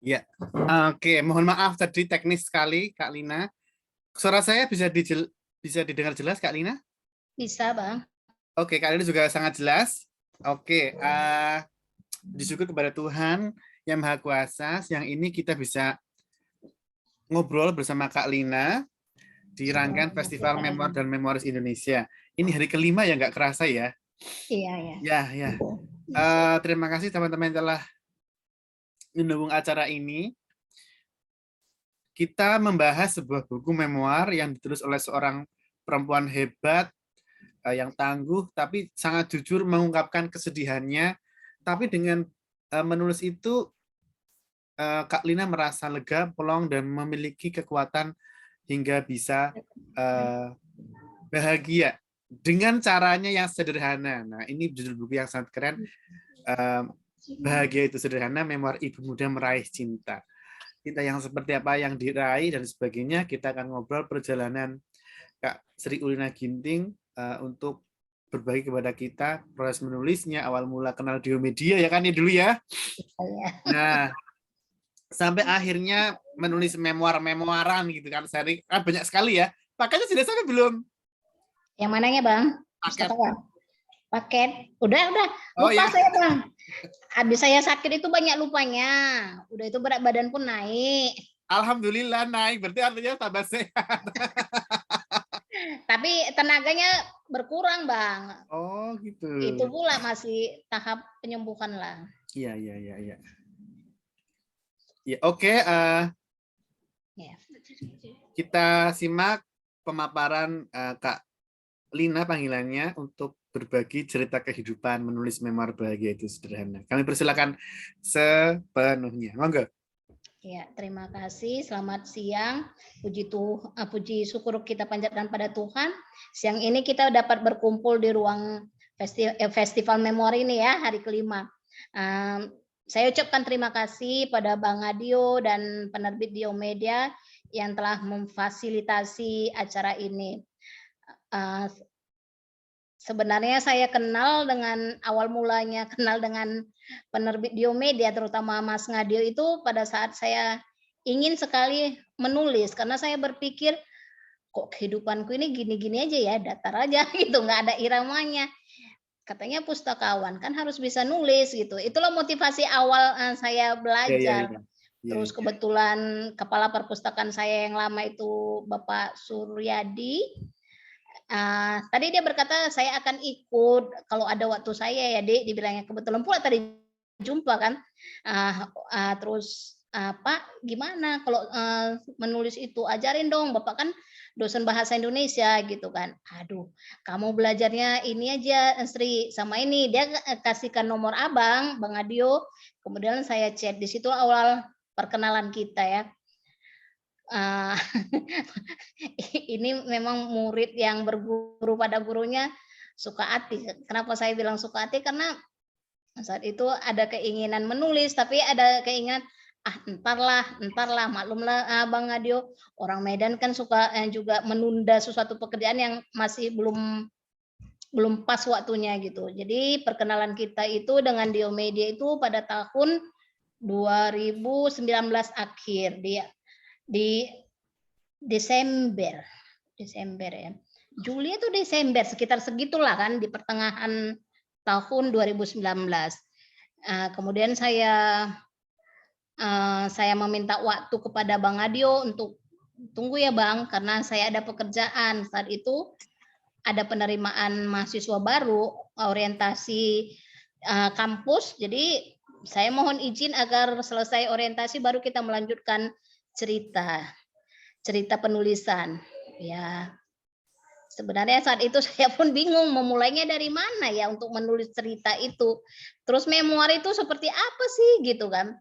Ya, oke. Mohon maaf tadi teknis sekali, Kak Lina. Suara saya bisa didengar jelas, Kak Lina? Bisa, Bang. Oke, Kak Lina juga sangat jelas. Oke, disyukur kepada Tuhan yang Maha Kuasa. Siang ini kita bisa ngobrol bersama Kak Lina di rangkaian Festival Memoir dan Memoris Indonesia. Ini hari kelima ya, nggak kerasa ya? Iya, ya. Ya, ya. Terima kasih teman-teman yang telah mendukung acara ini. Kita membahas sebuah buku memoir yang ditulis oleh seorang perempuan hebat, yang tangguh, tapi sangat jujur mengungkapkan kesedihannya. Tapi dengan menulis itu, Kak Lina merasa lega, plong, dan memiliki kekuatan hingga bisa bahagia dengan caranya yang sederhana. Nah, ini judul buku yang sangat keren. Bahagia itu sederhana, memoir ibu muda meraih cinta. Cinta yang seperti apa yang diraih dan sebagainya. Kita akan ngobrol perjalanan Kak Sri Ulina Ginting untuk berbagi kepada kita proses menulisnya, awal mula kenal Diomedia ya kan ya dulu ya. Nah, sampai akhirnya menulis memoaran gitu kan, seri kan banyak sekali ya. Paketnya sudah sampai belum? Yang mananya, Bang? Paket. Paket. Udah. Oh, lupa ya. saya, Bang. Habis saya sakit itu banyak lupanya. Udah itu berat badan pun naik. Alhamdulillah naik, berarti artinya tambah sehat. Tapi tenaganya berkurang, Bang. Oh, gitu. Itu pula masih tahap penyembuhan lah. Iya. Ya, oke. Kita simak pemaparan Kak Lina panggilannya untuk berbagi cerita kehidupan menulis memoir bahagia itu sederhana. Kami persilakan sepenuhnya. Monggo. Ya, terima kasih. Selamat siang. Puji syukur kita panjatkan pada Tuhan. Siang ini kita dapat berkumpul di ruang festival memori ini ya, hari kelima. Saya ucapkan terima kasih pada Bang Adio dan penerbit Diomedia yang telah memfasilitasi acara ini. Sebenarnya saya kenal dengan awal mulanya kenal dengan penerbit Diomedia, terutama Mas Ngadio itu pada saat saya ingin sekali menulis karena saya berpikir kok kehidupanku ini gini-gini aja ya, datar aja gitu, nggak ada iramanya. Katanya pustakawan kan harus bisa nulis gitu. Itulah motivasi awal saya belajar. Terus kebetulan kepala perpustakaan saya yang lama itu Bapak Suryadi. Tadi dia berkata saya akan ikut kalau ada waktu saya ya, Dek, dibilangnya. Kebetulan pula tadi jumpa kan. Terus Pak, gimana kalau menulis itu ajarin dong, Bapak kan dosen bahasa Indonesia gitu kan. Aduh, kamu belajarnya ini aja Sri sama ini. Dia kasihkan nomor Abang, Bang Adio. Kemudian saya chat di situ awal perkenalan kita ya. Ini memang murid yang berguru pada gurunya suka hati. Kenapa saya bilang suka hati? Karena saat itu ada keinginan menulis, tapi ada keinginan entarlah maklumlah Bang Adio, orang Medan kan suka juga menunda sesuatu pekerjaan yang masih belum pas waktunya gitu. Jadi perkenalan kita itu dengan Diomedia itu pada tahun 2019 akhir di Desember ya. Juli itu Desember sekitar segitulah kan di pertengahan tahun 2019. Kemudian saya meminta waktu kepada Bang Adio untuk tunggu ya Bang karena saya ada pekerjaan saat itu, ada penerimaan mahasiswa baru orientasi kampus, jadi saya mohon izin agar selesai orientasi baru kita melanjutkan cerita penulisan ya. Sebenarnya saat itu saya pun bingung memulainya dari mana ya untuk menulis cerita itu. Terus memoir itu seperti apa sih gitu kan.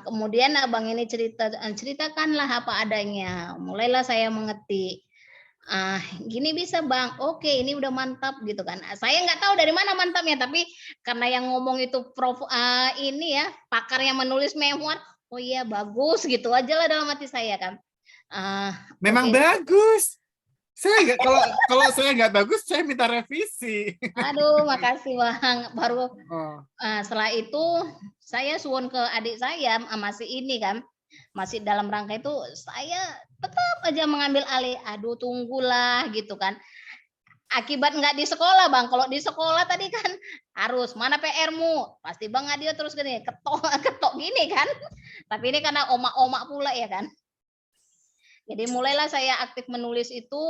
Kemudian abang ini ceritakanlah apa adanya. Mulailah saya mengetik. Gini bisa Bang, oke ini udah mantap gitu kan. Saya nggak tahu dari mana mantapnya, tapi karena yang ngomong itu prof ini ya pakar yang menulis memoir, oh iya bagus gitu aja lah dalam hati saya kan. Memang bagus. Saya nggak, kalau saya nggak bagus, saya minta revisi. Aduh, makasih Bang. Baru Oh, setelah itu saya suwun ke adik saya, masih ini kan, masih dalam rangka itu saya tetap aja mengambil alih. Aduh, tunggulah gitu kan. Akibat nggak di sekolah Bang, kalau di sekolah tadi kan harus, "Mana PR-mu?" Pasti Bang Adio terus gini, ketok ketok gini kan. Tapi ini karena omak-omak pula ya kan. Jadi mulailah saya aktif menulis itu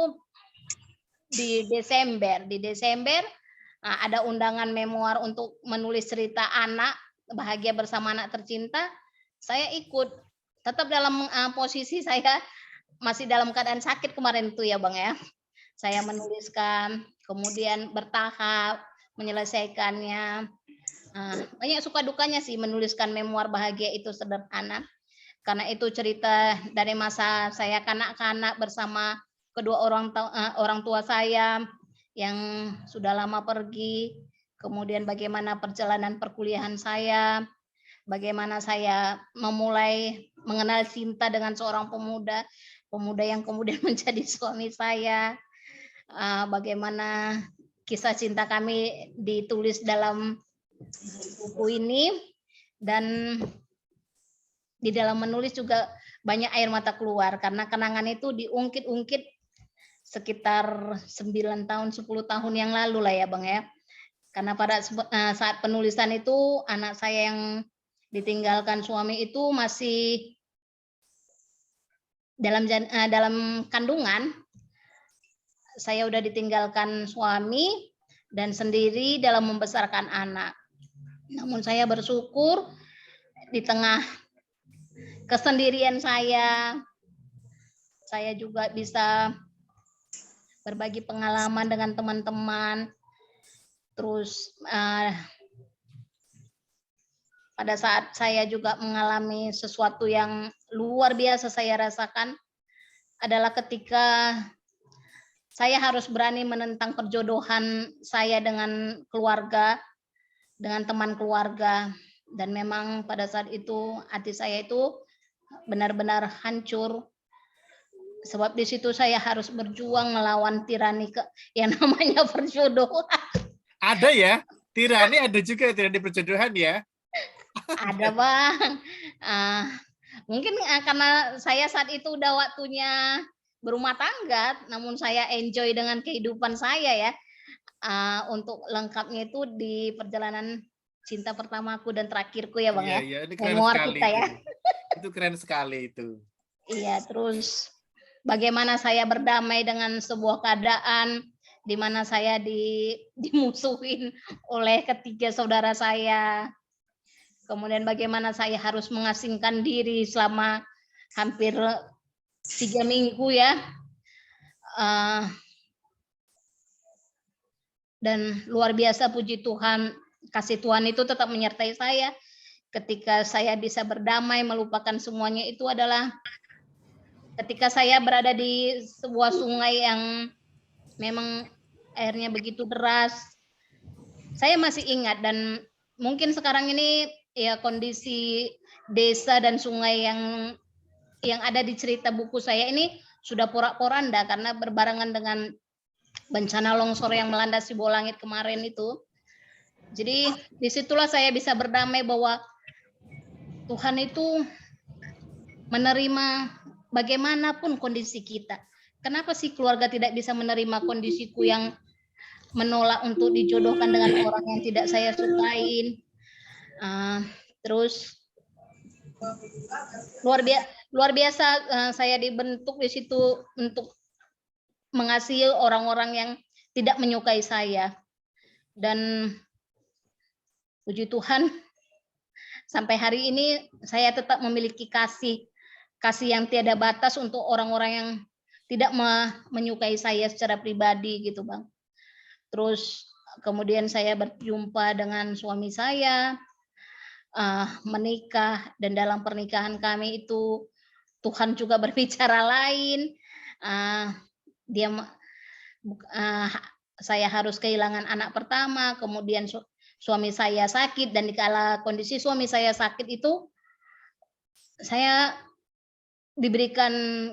di Desember. Di Desember ada undangan memoir untuk menulis cerita anak, Bahagia Bersama Anak Tercinta, saya ikut. Tetap dalam posisi saya masih dalam keadaan sakit kemarin itu ya Bang ya. Saya menuliskan, kemudian bertahap menyelesaikannya. Banyak suka dukanya sih menuliskan memoir Bahagia Itu Sederhana. Karena itu cerita dari masa saya kanak-kanak bersama kedua orang tua saya yang sudah lama pergi, kemudian bagaimana perjalanan perkuliahan saya, bagaimana saya memulai mengenal cinta dengan seorang pemuda, pemuda yang kemudian menjadi suami saya, bagaimana kisah cinta kami ditulis dalam buku ini, dan di dalam menulis juga banyak air mata keluar karena kenangan itu diungkit-ungkit sekitar 9 tahun, 10 tahun yang lalu lah ya Bang ya. Karena pada saat penulisan itu anak saya yang ditinggalkan suami itu masih dalam kandungan. Saya udah ditinggalkan suami dan sendiri dalam membesarkan anak. Namun saya bersyukur di tengah kesendirian saya juga bisa berbagi pengalaman dengan teman-teman. Terus pada saat saya juga mengalami sesuatu yang luar biasa saya rasakan adalah ketika saya harus berani menentang perjodohan saya dengan keluarga, dengan teman keluarga. Dan memang pada saat itu hati saya itu benar-benar hancur. Sebab di situ saya harus berjuang melawan tirani yang namanya perjodohan. ada ya, tirani ada juga tirani perjodohan ya. Ada Bang. Mungkin karena saya saat itu udah waktunya berumah tangga, namun saya enjoy dengan kehidupan saya ya. Untuk lengkapnya itu di perjalanan cinta pertamaku dan terakhirku ya Bang Iya, ya. iya, ini keren Memoir sekali kita itu. ya. Itu keren sekali itu. Iya, terus bagaimana saya berdamai dengan sebuah keadaan di mana saya dimusuhin oleh ketiga saudara saya. Kemudian bagaimana saya harus mengasingkan diri selama hampir 3 minggu ya. Dan luar biasa puji Tuhan, kasih Tuhan itu tetap menyertai saya. Ketika saya bisa berdamai, melupakan semuanya itu adalah ketika saya berada di sebuah sungai yang memang airnya begitu deras. Saya masih ingat dan mungkin sekarang ini ya kondisi desa dan sungai yang ada di cerita buku saya ini sudah porak-poranda karena berbarengan dengan bencana longsor yang melanda Sibolangit kemarin itu. Jadi disitulah saya bisa berdamai bahwa Tuhan itu menerima bagaimanapun kondisi kita. Kenapa sih keluarga tidak bisa menerima kondisiku yang menolak untuk dijodohkan dengan orang yang tidak saya sukain? Terus luar biasa saya dibentuk di situ untuk mengasihi orang-orang yang tidak menyukai saya. Dan puji Tuhan sampai hari ini saya tetap memiliki kasih yang tiada batas untuk orang-orang yang tidak menyukai saya secara pribadi gitu Bang. Terus kemudian saya berjumpa dengan suami saya, menikah, dan dalam pernikahan kami itu Tuhan juga berbicara lain. Saya harus kehilangan anak pertama, kemudian suami saya sakit, dan dikala kondisi suami saya sakit itu saya diberikan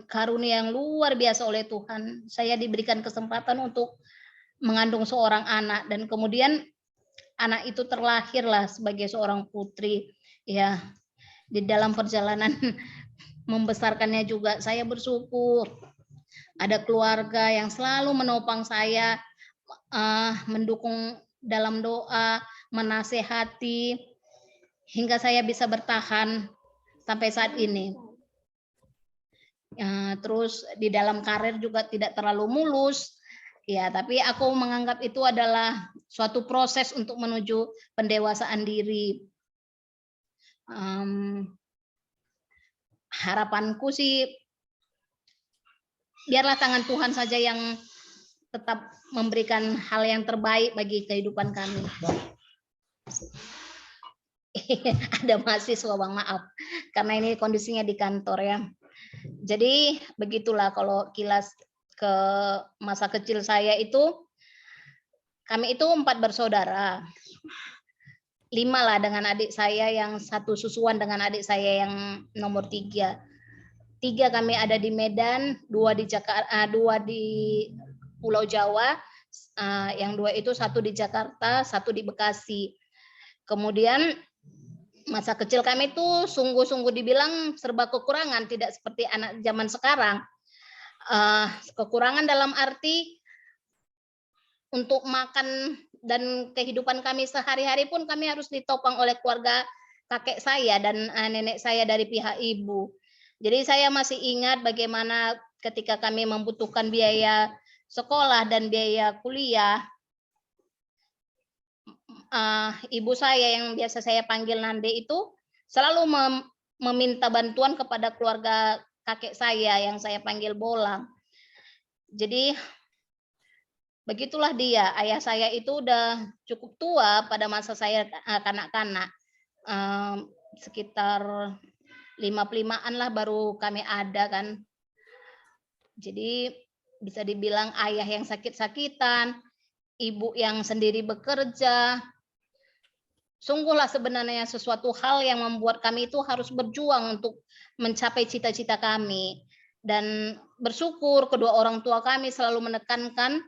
karunia yang luar biasa oleh Tuhan. Saya diberikan kesempatan untuk mengandung seorang anak, dan kemudian anak itu terlahirlah sebagai seorang putri. Ya, di dalam perjalanan membesarkannya juga saya bersyukur ada keluarga yang selalu menopang saya, mendukung dalam doa, menasehati, hingga saya bisa bertahan sampai saat ini. Terus di dalam karir juga tidak terlalu mulus, ya, tapi aku menganggap itu adalah suatu proses untuk menuju pendewasaan diri. Harapanku sih, biarlah tangan Tuhan saja yang tetap memberikan hal yang terbaik bagi kehidupan kami. Ada mahasiswa, Bang, maaf. Karena ini kondisinya di kantor ya. Jadi begitulah kalau kilas ke masa kecil saya itu, kami itu 4 bersaudara. 5 lah dengan adik saya yang satu susuan dengan adik saya yang nomor 3. 3 kami ada di Medan, 2 di Jakarta, 2 di Pulau Jawa, yang 2 itu 1 di Jakarta, 1 di Bekasi. Kemudian masa kecil kami itu sungguh-sungguh dibilang serba kekurangan, tidak seperti anak zaman sekarang. Kekurangan dalam arti untuk makan dan kehidupan kami sehari-hari pun kami harus ditopang oleh keluarga kakek saya dan nenek saya dari pihak ibu. Jadi saya masih ingat bagaimana ketika kami membutuhkan biaya sekolah dan biaya kuliah, ibu saya yang biasa saya panggil Nande itu selalu meminta bantuan kepada keluarga kakek saya yang saya panggil Bolang. Jadi begitulah dia. Ayah saya itu udah cukup tua pada masa saya kanak-kanak. Sekitar 55-an lah baru kami ada kan. Jadi bisa dibilang ayah yang sakit-sakitan, ibu yang sendiri bekerja. Sungguhlah sebenarnya sesuatu hal yang membuat kami itu harus berjuang untuk mencapai cita-cita kami. Dan bersyukur kedua orang tua kami selalu menekankan,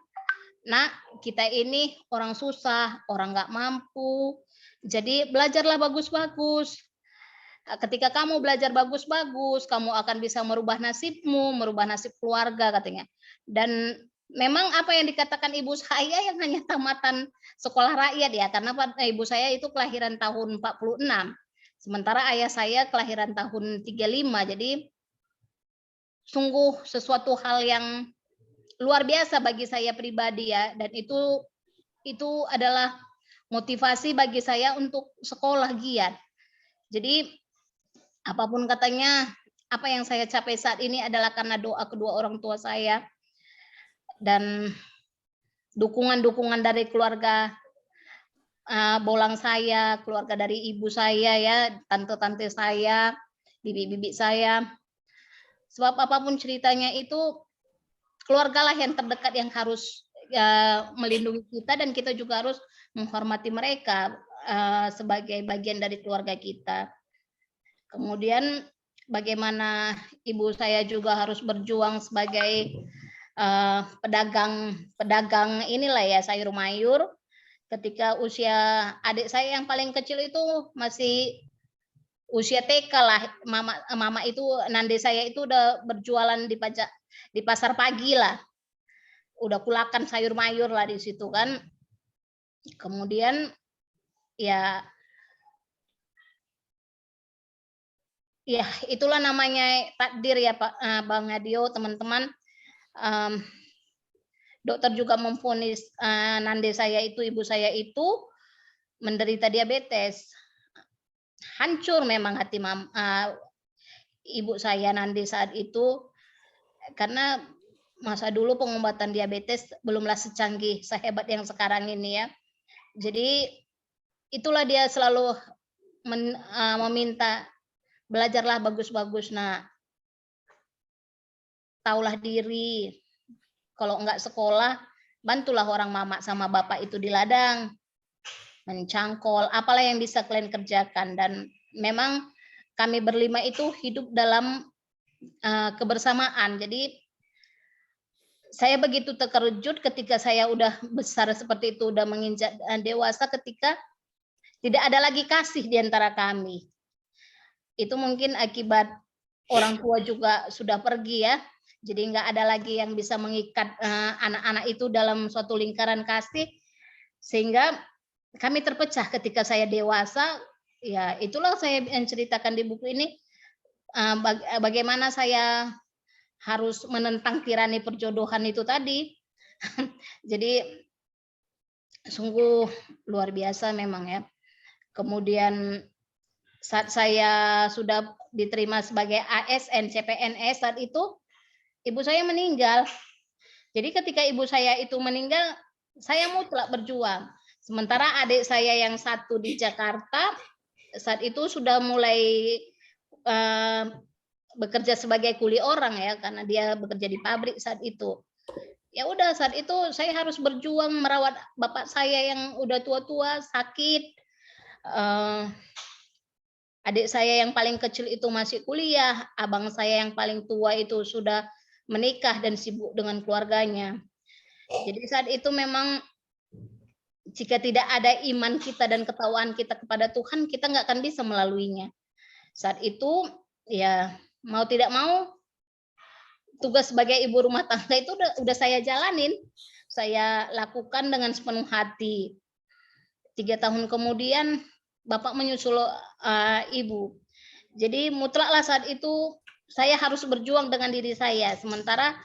"Nak, kita ini orang susah, orang nggak mampu. Jadi belajarlah bagus-bagus. Ketika kamu belajar bagus-bagus, kamu akan bisa merubah nasibmu, merubah nasib keluarga," katanya. Dan memang apa yang dikatakan ibu saya yang hanya tamatan sekolah rakyat ya, karena ibu saya itu kelahiran tahun 46. Sementara ayah saya kelahiran tahun 35. Jadi sungguh sesuatu hal yang luar biasa bagi saya pribadi ya, dan itu adalah motivasi bagi saya untuk sekolah giat. Jadi apapun katanya, apa yang saya capai saat ini adalah karena doa kedua orang tua saya dan dukungan-dukungan dari keluarga Bolang saya, keluarga dari ibu saya ya, tante-tante saya, bibi-bibi saya. Sebab apapun ceritanya itu, keluargalah yang terdekat yang harus melindungi kita, dan kita juga harus menghormati mereka sebagai bagian dari keluarga kita. Kemudian bagaimana ibu saya juga harus berjuang sebagai pedagang inilah ya, sayur mayur. Ketika usia adik saya yang paling kecil itu masih usia TK lah, mama itu Nande saya itu udah berjualan di pasar pagi lah, udah kulakan sayur mayur lah di situ kan. Kemudian ya itulah namanya takdir ya Pak, Bang Nadio, teman-teman. Dokter juga memvonis Nande saya itu, ibu saya itu menderita diabetes. Hancur memang hati ibu saya Nande saat itu, karena masa dulu pengobatan diabetes belumlah secanggih, sehebat yang sekarang ini ya. Jadi itulah dia selalu meminta, "Belajarlah bagus-bagus, Nak. Taulah diri. Kalau enggak sekolah, bantulah orang mama sama bapak itu di ladang, mencangkol, apalah yang bisa kalian kerjakan." Dan memang kami berlima itu hidup dalam kebersamaan. Jadi saya begitu terkejut ketika saya udah besar seperti itu, udah menginjak dewasa, ketika tidak ada lagi kasih di antara kami. Itu mungkin akibat orang tua juga sudah pergi ya. Jadi nggak ada lagi yang bisa mengikat anak-anak itu dalam suatu lingkaran kasih, sehingga kami terpecah ketika saya dewasa. Ya itulah saya ceritakan di buku ini, bagaimana saya harus menentang tirani perjodohan itu tadi. Jadi sungguh luar biasa memang ya. Kemudian saat saya sudah diterima sebagai ASN CPNS, saat itu ibu saya meninggal. Jadi ketika ibu saya itu meninggal, saya mutlak berjuang. Sementara adik saya yang satu di Jakarta saat itu sudah mulai bekerja sebagai kuli orang ya, karena dia bekerja di pabrik saat itu. Ya udah, saat itu saya harus berjuang merawat bapak saya yang udah tua-tua, sakit. Adik saya yang paling kecil itu masih kuliah, abang saya yang paling tua itu sudah menikah dan sibuk dengan keluarganya. Jadi saat itu memang jika tidak ada iman kita dan ketakwaan kita kepada Tuhan, kita nggak akan bisa melaluinya. Saat itu ya mau tidak mau, tugas sebagai ibu rumah tangga itu udah saya jalanin, saya lakukan dengan sepenuh hati. 3 tahun kemudian bapak menyusul ibu. Jadi mutlaklah saat itu saya harus berjuang dengan diri saya, sementara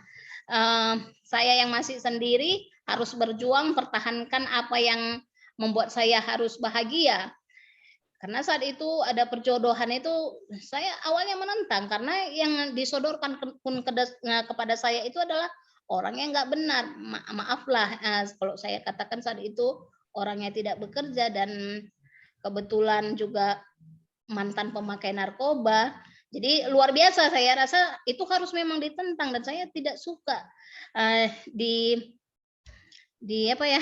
saya yang masih sendiri harus berjuang pertahankan apa yang membuat saya harus bahagia. Karena saat itu ada perjodohan itu saya awalnya menentang, karena yang disodorkan pun kepada saya itu adalah orang yang nggak benar. Maaflah kalau saya katakan saat itu orangnya tidak bekerja dan kebetulan juga mantan pemakai narkoba. Jadi luar biasa, saya rasa itu harus memang ditentang dan saya tidak suka di apa ya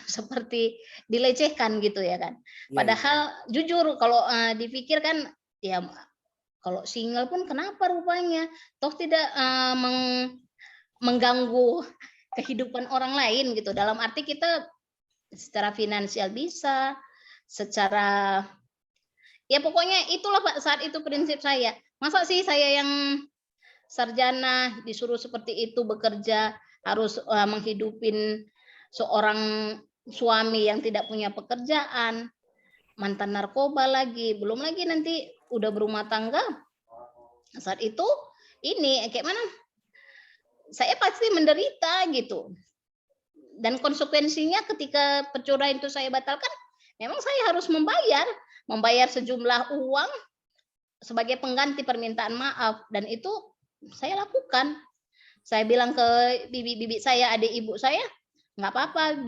seperti dilecehkan gitu ya kan. Padahal jujur kalau dipikir kan ya, kalau single pun kenapa rupanya, toh tidak mengganggu kehidupan orang lain gitu. Dalam arti kita secara finansial bisa, secara ya pokoknya itulah Pak, saat itu prinsip saya. Masa sih saya yang sarjana disuruh seperti itu bekerja, harus menghidupin seorang suami yang tidak punya pekerjaan, mantan narkoba lagi, belum lagi nanti udah berumah tangga. Saat itu ini kayak mana? Saya pasti menderita gitu. Dan konsekuensinya ketika perjodohan itu saya batalkan, memang saya harus membayar sejumlah uang sebagai pengganti permintaan maaf, dan itu saya lakukan. Saya bilang ke bibi saya, adik ibu saya, nggak apa-apa,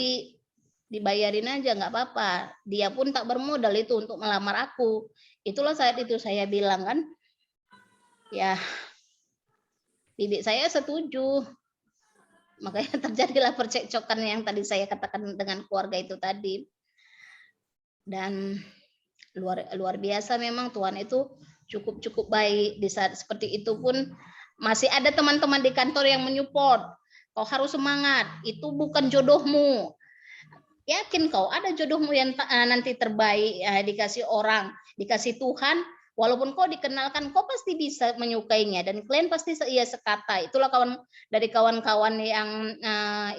dibayarin aja, nggak apa-apa. Dia pun tak bermodal itu untuk melamar aku. Itulah saat itu saya bilang kan, ya bibi saya setuju. Makanya terjadilah percekcokan yang tadi saya katakan dengan keluarga itu tadi. Dan luar biasa memang Tuhan itu cukup baik. Di saat seperti itu pun masih ada teman-teman di kantor yang menyupport. Kau harus semangat, itu bukan jodohmu. Yakin kau ada jodohmu yang nanti terbaik, dikasih orang, dikasih Tuhan. Walaupun kau dikenalkan, kau pasti bisa menyukainya dan kalian pasti ia sekata. Itulah kawan-kawan yang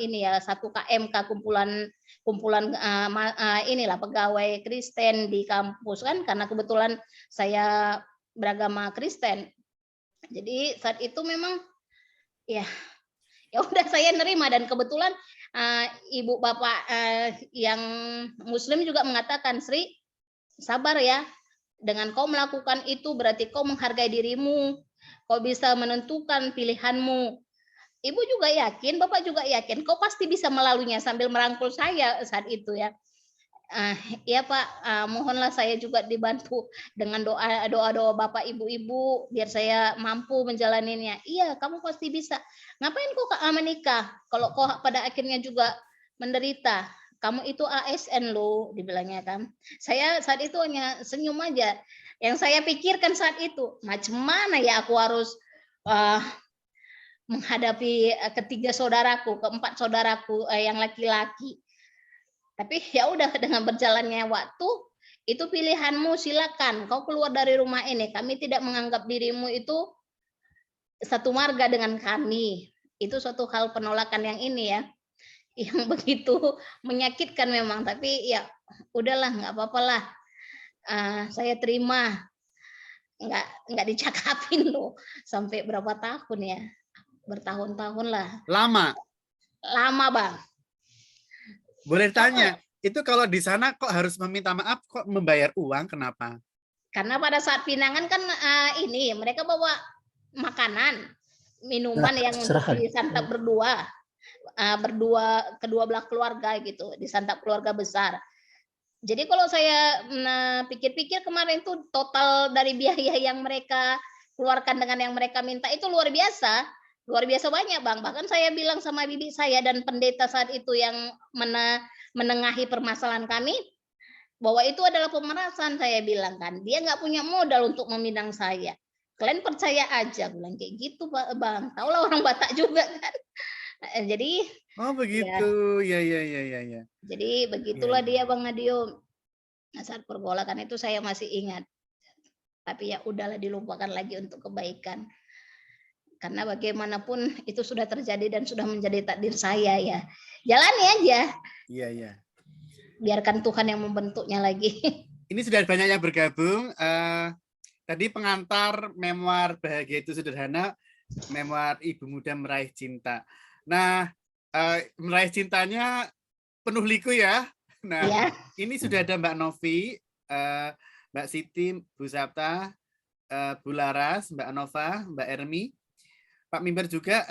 ini ya, 1KMK, kumpulan inilah pegawai Kristen di kampus kan, karena kebetulan saya beragama Kristen. Jadi saat itu memang ya udah saya nerima, dan kebetulan ibu bapak yang Muslim juga mengatakan, Sri, sabar ya, dengan kau melakukan itu berarti kau menghargai dirimu, kau bisa menentukan pilihanmu. Ibu juga yakin, bapak juga yakin, kau pasti bisa melaluinya, sambil merangkul saya saat itu ya. Ya Pak, mohonlah saya juga dibantu dengan doa bapak ibu-ibu biar saya mampu menjalaninya. Iya, kamu pasti bisa. Ngapain kok menikah kalau kau pada akhirnya juga menderita? Kamu itu ASN loh, dibilangnya kan. Saya saat itu hanya senyum aja. Yang saya pikirkan saat itu, macam mana ya aku harus eh, menghadapi ketiga saudaraku, keempat saudaraku yang laki-laki. Tapi ya udah, dengan berjalannya waktu, itu pilihanmu, silakan kau keluar dari rumah ini. Kami tidak menganggap dirimu itu satu marga dengan kami. Itu suatu hal penolakan yang ini ya, yang begitu menyakitkan memang. Tapi ya udahlah, nggak apa-apalah. Saya terima. Nggak dicakapin loh sampai berapa tahun ya, bertahun-tahun lah. Lama Bang. boleh tanya, itu kalau di sana kok harus meminta maaf, kok membayar uang, kenapa? Karena pada saat pinangan kan ini mereka bawa makanan, minuman yang untuk disantap berdua, kedua belah keluarga gitu, disantap keluarga besar. Jadi kalau saya pikir-pikir kemarin itu total dari biaya yang mereka keluarkan dengan yang mereka minta itu luar biasa banyak Bang. Bahkan saya bilang sama bibi saya dan pendeta saat itu yang menengahi permasalahan kami, bahwa itu adalah pemerasan, saya bilang kan. Dia nggak punya modal untuk meminang saya. Kalian percaya aja, bilang kayak gitu Bang. Taulah orang Batak juga kan. Jadi oh begitu ya. Jadi begitulah dia Bang Adio. Nah, saat pergolakan itu saya masih ingat. Tapi ya udahlah, dilupakan lagi untuk kebaikan. Karena bagaimanapun itu sudah terjadi dan sudah menjadi takdir saya ya. Jalani aja. Iya. Biarkan Tuhan yang membentuknya lagi. Ini sudah banyak yang bergabung. Tadi pengantar memoir Bahagia Itu Sederhana, memoir Ibu Muda Meraih Cinta. Nah, meraih cintanya penuh liku ya. Nah, ya. Ini sudah ada Mbak Novi, Mbak Siti, Bu Sapta, Bu Laras, Mbak Nova, Mbak Ermi, Pak Mimber juga,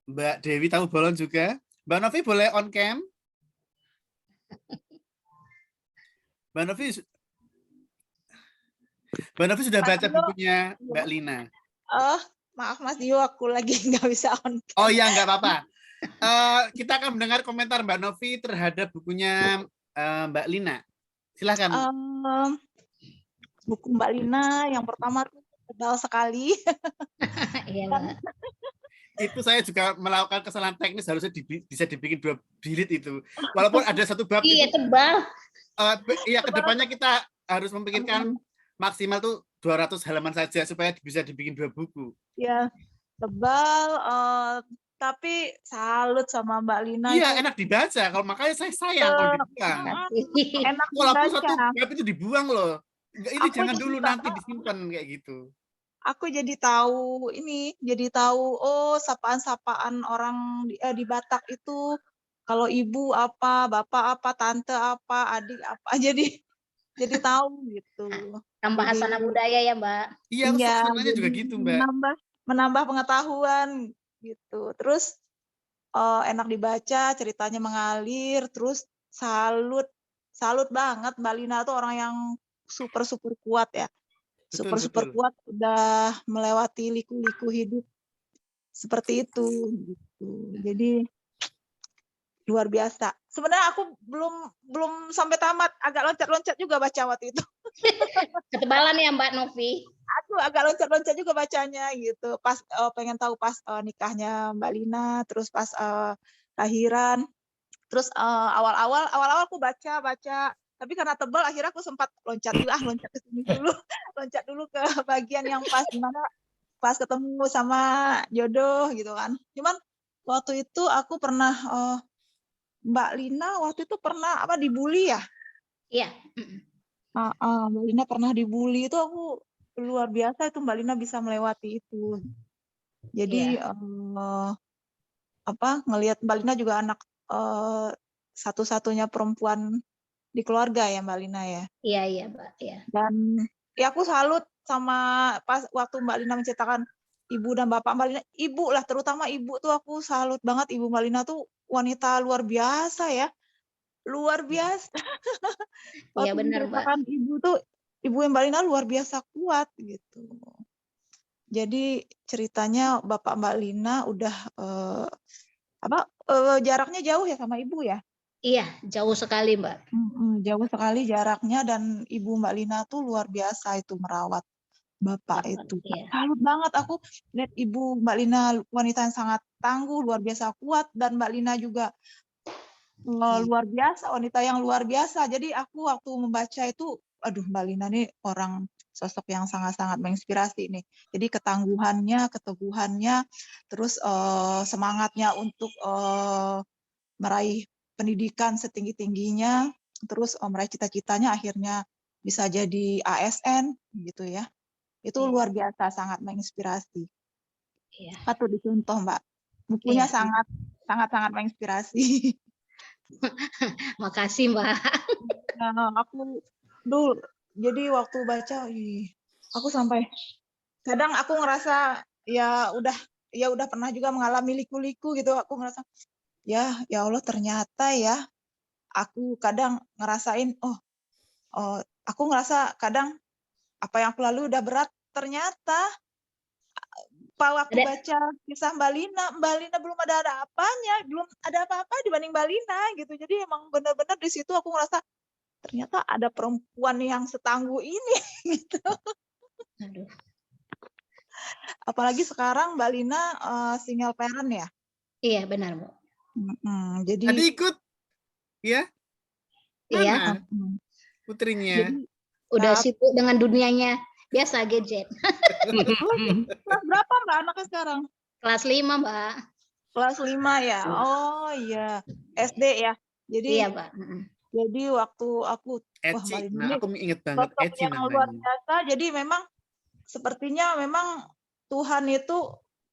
Mbak Dewi Tahu Bolon juga. Mbak Novi boleh on cam? Mbak Novi sudah baca bukunya Mbak Lina? Oh, maaf Mas Dio, aku lagi nggak bisa on cam. Oh ya, nggak apa-apa. Kita akan mendengar komentar Mbak Novi terhadap bukunya Mbak Lina. Silakan. Buku Mbak Lina yang pertama tebal sekali. Itu saya juga melakukan kesalahan teknis, harusnya bisa dibikin 2 jilid itu. Walaupun ada satu bab itu. Iya, tebal. Iya, kedepannya kita harus memikirkan maksimal tuh 200 halaman saja supaya bisa dibikin 2 buku. Iya, tebal. Tapi salut sama Mbak Lina. Iya, enak dibaca. Kalau makanya saya sayang kalau dibuang. Enak walaupun dibaca. Satu bab itu dibuang loh. Ini aku jangan dulu nanti disimpan kayak gitu. Aku jadi tahu oh sapaan-sapaan orang di Batak itu, kalau ibu apa, bapak apa, tante apa, adik apa, jadi tahu gitu. Tambah hasanah budaya ya Mbak. Iya, senangnya juga gitu Mbak. Menambah pengetahuan gitu. Terus enak dibaca, ceritanya mengalir, terus salut banget Mbak Lina tuh orang yang super kuat ya. Super kuat, udah melewati liku-liku hidup seperti itu gitu. Jadi luar biasa. Sebenarnya aku belum sampai tamat, agak loncat-loncat juga baca waktu itu. Ketebalan ya Mbak Novi. Aku agak loncat-loncat juga bacanya gitu. Pas pengen tahu pas nikahnya Mbak Lina, terus pas lahiran, terus awal-awal aku baca. Tapi karena tebal, akhirnya aku sempat loncat ke sini dulu, loncat dulu ke bagian yang pas ketemu sama jodoh gitu kan. Cuman waktu itu aku pernah Mbak Lina waktu itu pernah dibully ya? Iya. Mbak Lina pernah dibully, itu aku luar biasa itu Mbak Lina bisa melewati itu. Jadi ngelihat Mbak Lina juga anak satu-satunya perempuan di keluarga ya Mbak Lina ya. Iya Mbak. Iya. Dan ya aku salut sama pas waktu Mbak Lina menceritakan ibu dan bapak Mbak Lina, ibu lah terutama ibu tuh aku salut banget, ibu Mbak Lina tuh wanita luar biasa ya, luar biasa. Iya benar Mbak. Ibu Mbak Lina luar biasa kuat gitu. Jadi ceritanya bapak Mbak Lina udah jaraknya jauh ya sama ibu ya? Iya, jauh sekali Mbak. Jauh sekali jaraknya, dan ibu Mbak Lina tuh luar biasa itu merawat Bapak Bapak, itu. iya. Salut banget aku lihat Ibu Mbak Lina wanita yang sangat tangguh, luar biasa kuat, dan Mbak Lina juga luar biasa, wanita yang luar biasa. Jadi aku waktu membaca itu, aduh Mbak Lina nih orang sosok yang sangat-sangat menginspirasi nih. Jadi ketangguhannya, keteguhannya, terus semangatnya untuk meraih pendidikan setinggi-tingginya, terus meraih cita-citanya akhirnya bisa jadi ASN gitu ya. Itu Iya. luar biasa, sangat menginspirasi. Iya. Patut dicontoh, Mbak. Bukunya Iya. sangat menginspirasi. Makasih, Mbak. Nah, aku dulu jadi waktu baca, aku sampai kadang aku ngerasa ya udah pernah juga mengalami liku-liku gitu. Aku ngerasa ya Allah ternyata ya aku kadang ngerasain aku ngerasa kadang apa yang aku lalui udah berat, ternyata waktu Ada baca kisah Mbak Lina belum ada apanya, belum ada apa-apa dibanding Mbak Lina gitu. Jadi emang benar-benar di situ aku ngerasa ternyata ada perempuan yang setangguh ini gitu. aduh. Apalagi sekarang Mbak Lina single parent ya. Iya, benar, Bu. Jadi Tadi ikut, ya? Iya, Mana putrinya? jadi udah saat sibuk dengan dunianya. Biasa gadget. kelas berapa Mbak anaknya sekarang? Kelas 5, Mbak. Kelas 5 ya. Oh iya, SD ya. Iya, Jadi Mbak. waktu aku wah Mbak Eci. Lina Nah, ini aku inget banget sosok Eci yang luar namanya. biasa. Jadi memang sepertinya memang Tuhan itu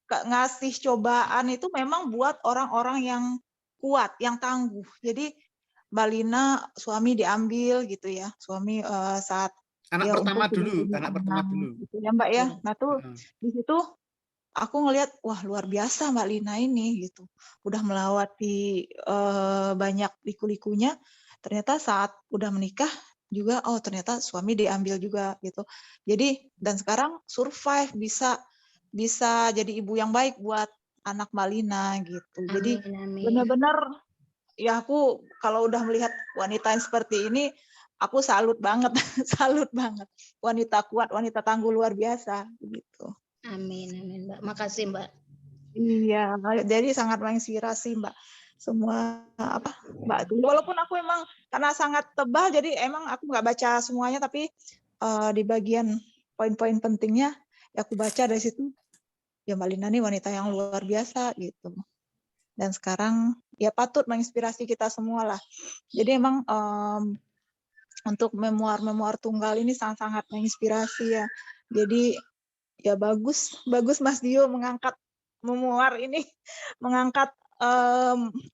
ngasih cobaan itu memang buat orang-orang yang kuat, yang tangguh. Jadi Mbak Lina suami diambil gitu ya, suami saat Anak dia pertama umur 30 dulu, anak pertama bulan dulu. gitu ya Mbak ya. Iya. Nah tuh Heeh. di situ aku ngelihat wah luar biasa Mbak Lina ini gitu. Udah melewati banyak liku-likunya. Ternyata saat udah menikah juga ternyata suami diambil juga gitu. Jadi dan sekarang survive bisa jadi ibu yang baik buat anak Mbak Lina gitu. Jadi Amin, amin. benar-benar ya aku kalau udah melihat wanita yang seperti ini aku salut banget, salut banget. Wanita kuat, wanita tangguh luar biasa gitu. Amin, amin, Mbak. Makasih, Mbak. Iya, jadi sangat menginspirasi Mbak. Semua Mbak. Walaupun aku emang karena sangat tebal, jadi emang aku nggak baca semuanya, tapi di bagian poin-poin pentingnya ya aku baca dari situ. Ya Mbak Lina nih wanita yang luar biasa gitu. Dan sekarang ya patut menginspirasi kita semua lah. Jadi emang untuk memoir tunggal ini sangat-sangat menginspirasi ya. Jadi ya bagus Mas Dio mengangkat memoir ini, mengangkat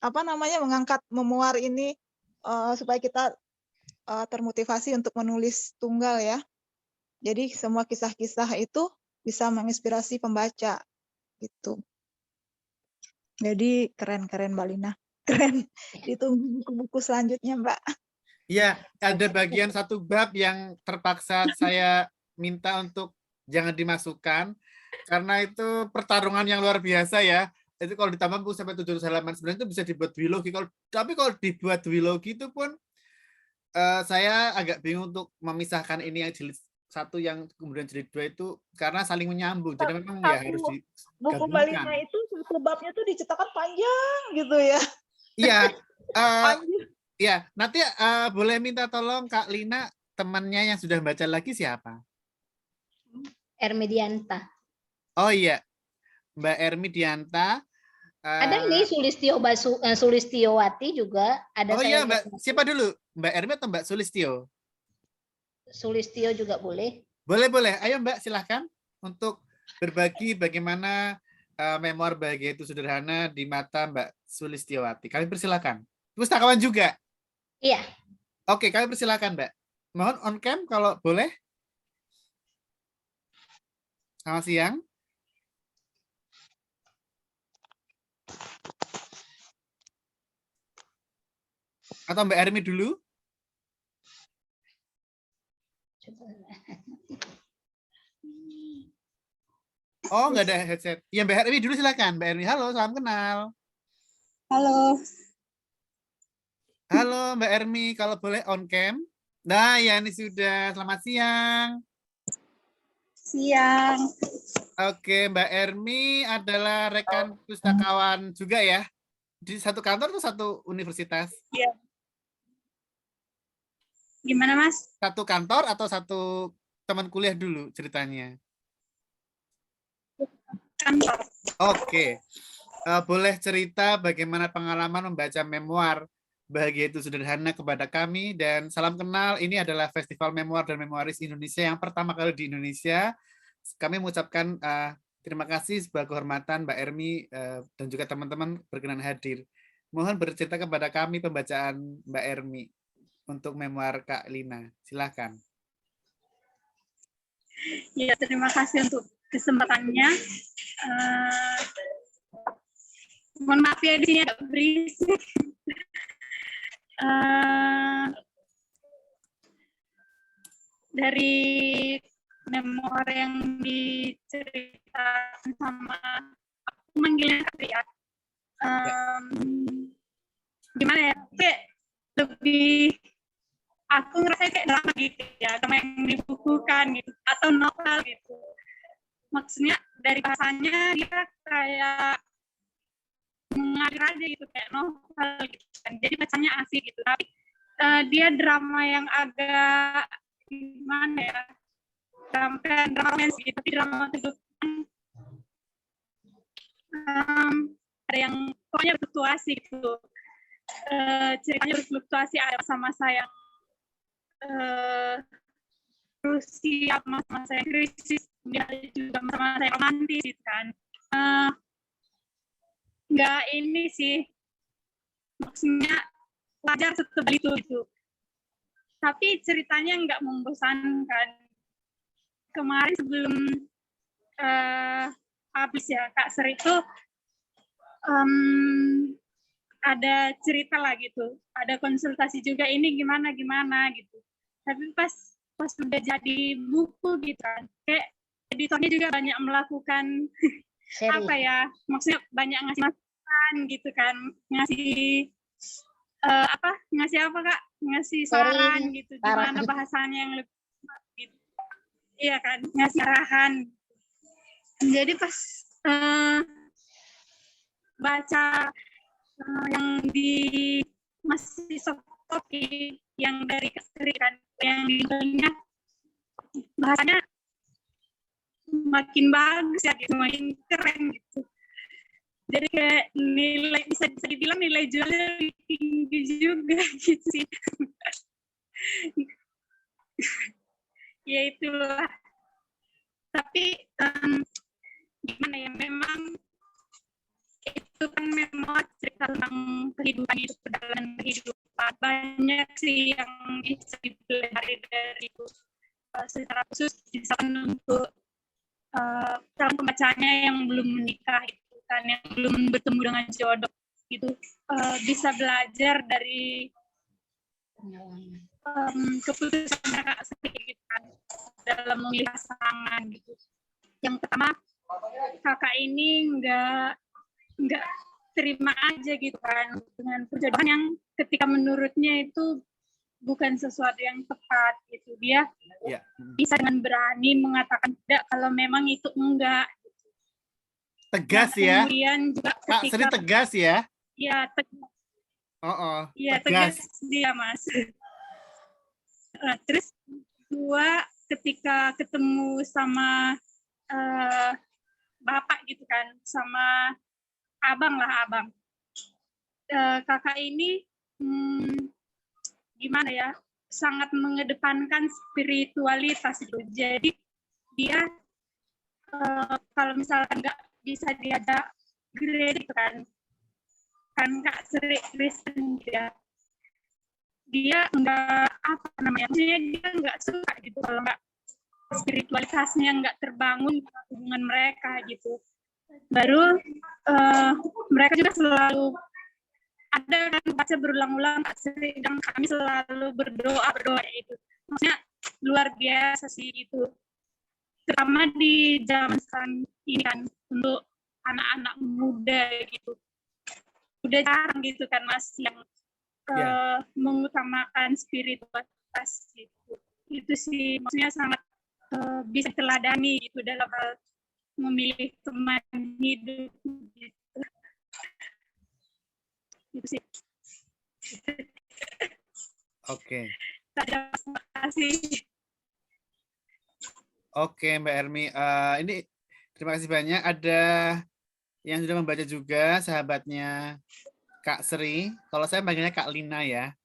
mengangkat memoir ini supaya kita termotivasi untuk menulis tunggal ya. Jadi semua kisah-kisah itu bisa menginspirasi pembaca gitu. Jadi keren Mbak Lina, keren. Ditunggu buku-buku selanjutnya Mbak. Ya, ada bagian satu bab yang terpaksa saya minta untuk jangan dimasukkan karena itu pertarungan yang luar biasa ya. Itu kalau ditambah buku sampai 700 halaman sebenarnya itu bisa dibuat duologi. Tapi kalau dibuat duologi itu pun saya agak bingung untuk memisahkan ini yang jilid 1 yang kemudian jilid 2 itu karena saling menyambung. Jadi memang ya harus Buku Mbak Lina digabungkan. itu satu babnya tuh dicetakkan panjang gitu ya. Iya. Panjang. Ya, nanti boleh minta tolong Kak Lina, temannya yang sudah baca lagi siapa? Ermidianta. Oh iya, Mbak Ermi Dianta. Ada nih Sulistiowati juga. Ada Oh iya, saya Mbak. Siapa dulu? Mbak Ermi atau Mbak Sulistio? Sulistio juga boleh. Boleh. Ayo Mbak, silahkan untuk berbagi bagaimana memoir Bahagia Itu Sederhana di mata Mbak Sulistiowati. Kami persilakan. Pustakawan juga. Iya. Oke, kami persilakan Mbak. Mohon on cam kalau boleh. Selamat siang. Atau Mbak Ermi dulu? Oh, nggak ada headset. Ya, Mbak Ermi dulu silakan. Mbak Ermi, halo, salam kenal. Halo. Halo Mbak Ermi, kalau boleh on cam. Nah, ya ini sudah. Selamat siang. siang. Oke, Mbak Ermi adalah rekan pustakawan juga ya? Di satu kantor atau satu universitas? Iya. Gimana, Mas? Satu kantor atau satu teman kuliah dulu ceritanya? Kantor. Oke. Boleh cerita bagaimana pengalaman membaca memoir Bahagia Itu Sederhana kepada kami, dan salam kenal. Ini adalah Festival Memoir dan Memoiris Indonesia yang pertama kali di Indonesia. Kami mengucapkan terima kasih, sebuah kehormatan Mbak Ermi dan juga teman-teman berkenan hadir. Mohon bercerita kepada kami pembacaan Mbak Ermi untuk memoir Kak Lina. Silakan. Ya, terima kasih untuk kesempatannya. Mohon maaf ya, di sini agak berisik. Dari memoir yang diceritakan sama aku manggilnya Kak, gimana ya, kayak lebih aku ngerasa kayak drama gitu ya, drama yang dibukukan gitu atau novel gitu. Maksudnya dari bahasanya dia kayak mengalir aja gitu, kayak novel gitu kan. Jadi bacanya asik gitu, tapi dia drama yang agak gimana ya, drama romance gitu, tapi drama kehidupan ada yang pokoknya berfluktuasi gitu. Ceritanya berfluktuasi, ada masa-masa yang krusial, masa-masa yang krisis, ada juga masa-masa yang romantis gitu kan. Nggak ini sih, maksudnya wajar setebal itu gitu. Tapi ceritanya nggak membosankan. Kemarin sebelum habis ya Kak Seri itu ada cerita lah gitu, ada konsultasi juga, ini gimana gitu. Tapi pas udah jadi buku gitu kan, kayak editornya juga banyak melakukan apa ya, maksudnya banyak ngasih masukan gitu kan, ngasih apa Kak, ngasih saran gitu, gimana bahasanya yang lebih gitu. Iya kan, ngasih arahan. Jadi pas baca yang di masih soft copy yang dari Keseri kan, yang di bahasanya makin bagus ya gitu, makin keren gitu. Jadi kayak nilai, bisa dibilang nilai jualnya lebih tinggi juga gitu sih. Ya itulah. Tapi gimana ya, memang itu kan memang cerita tentang kehidupan, itu perjalanan kehidupan. Banyak sih yang bisa dipelajari dari itu. Secara khusus misalkan untuk calon pembacanya yang belum menikah itu kan, yang belum bertemu dengan jodoh itu, bisa belajar dari keputusan Kak Sri gitu kan, dalam memilih pasangan gitu. Yang pertama, kakak ini nggak terima aja gitu kan dengan perjodohan yang ketika menurutnya itu bukan sesuatu yang tepat gitu. Dia bisa dengan berani mengatakan tidak kalau memang itu enggak. Tegas nah, ya. Kemudian juga Kak Sri tegas ya. Iya, tegas. Iya, tegas dia, Mas. Terus dua, ketika ketemu sama bapak gitu kan, sama abang. Kakak ini gimana ya, sangat mengedepankan spiritualitas gitu. Jadi dia kalau misalkan nggak bisa diajak gereja gitu kan Kak Sri Kristen dia nggak maksudnya dia nggak suka gitu kalau nggak spiritualitasnya nggak terbangun hubungan mereka gitu. Baru mereka juga selalu ada kan baca berulang-ulang, dan kami selalu berdoa itu. Maksudnya luar biasa sih itu. Terutama di zaman sekarang ini kan, untuk anak-anak muda gitu. Udah jarang gitu kan Mas yang mengutamakan spiritualitas gitu. Itu sih maksudnya sangat bisa teladani gitu dalam hal memilih teman hidup gitu. Itu sih. Oke. Terima kasih. Oke, Mbak Ermi. Ini terima kasih banyak. Ada yang sudah membaca juga, sahabatnya Kak Sri. Kalau saya panggilnya Kak Lina ya.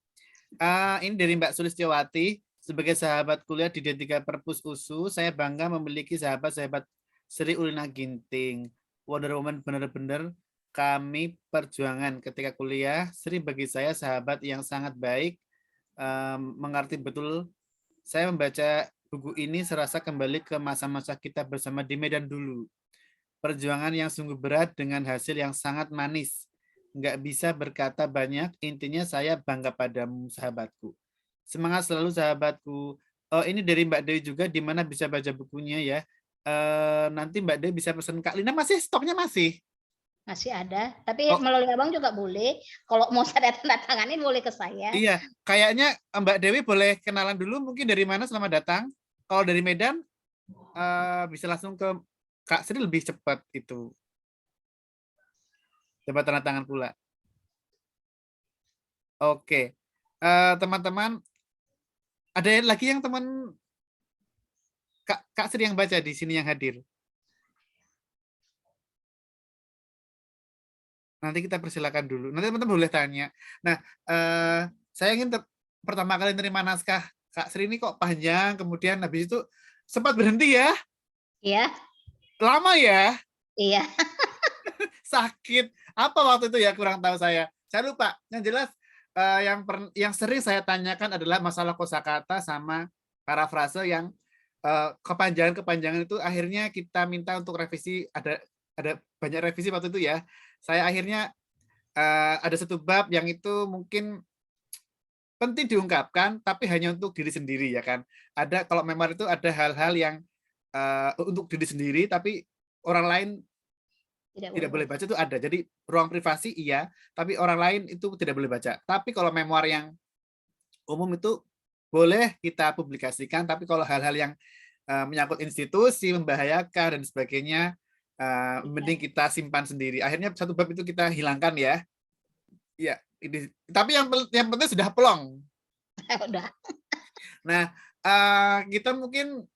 Ini dari Mbak Sulistiawati. Sebagai sahabat kuliah di D3 Perpus USU, saya bangga memiliki sahabat-sahabat Sri Ulina Ginting. Wonder Woman benar-benar kami perjuangan ketika kuliah. Sri bagi saya sahabat yang sangat baik, mengerti betul. Saya membaca buku ini serasa kembali ke masa-masa kita bersama di Medan dulu. Perjuangan yang sungguh berat dengan hasil yang sangat manis. Nggak bisa berkata banyak, intinya saya bangga padamu sahabatku. Semangat selalu sahabatku. Oh, ini dari Mbak Dewi juga, di mana bisa baca bukunya ya. Nanti Mbak Dewi bisa pesan Kak Lina, masih stoknya masih? Masih ada, tapi melalui abang juga boleh. Kalau mau saya tanda tanganin boleh ke saya. Iya, kayaknya Mbak Dewi boleh kenalan dulu, mungkin dari mana selamat datang. Kalau dari Medan, bisa langsung ke Kak Sri lebih cepat itu. Coba tanda tangan pula. Oke, teman-teman, ada lagi yang teman Kak Sri yang baca di sini yang hadir? Nanti kita persilakan dulu. Nanti teman-teman boleh tanya. Nah, saya ingin pertama kali nerima naskah Kak Sri ini kok panjang, kemudian habis itu sempat berhenti ya? Iya. Lama ya? Iya. Sakit. Apa waktu itu ya? Kurang tahu saya. Saya lupa. Yang jelas yang sering saya tanyakan adalah masalah kosakata sama parafrase yang kepanjangan itu akhirnya kita minta untuk revisi, ada banyak revisi waktu itu ya. Saya akhirnya ada satu bab yang itu mungkin penting diungkapkan, tapi hanya untuk diri sendiri ya kan. Ada kalau memori itu ada hal-hal yang untuk diri sendiri, tapi orang lain tidak boleh baca itu ada. Jadi ruang privasi iya, tapi orang lain itu tidak boleh baca. Tapi kalau memoir yang umum itu boleh kita publikasikan, tapi kalau hal-hal yang menyangkut institusi, membahayakan dan sebagainya, mending kita simpan sendiri. Akhirnya satu bab itu kita hilangkan ya. Ya, ini. Tapi yang penting sudah plong. Udah. Nah, kita mungkin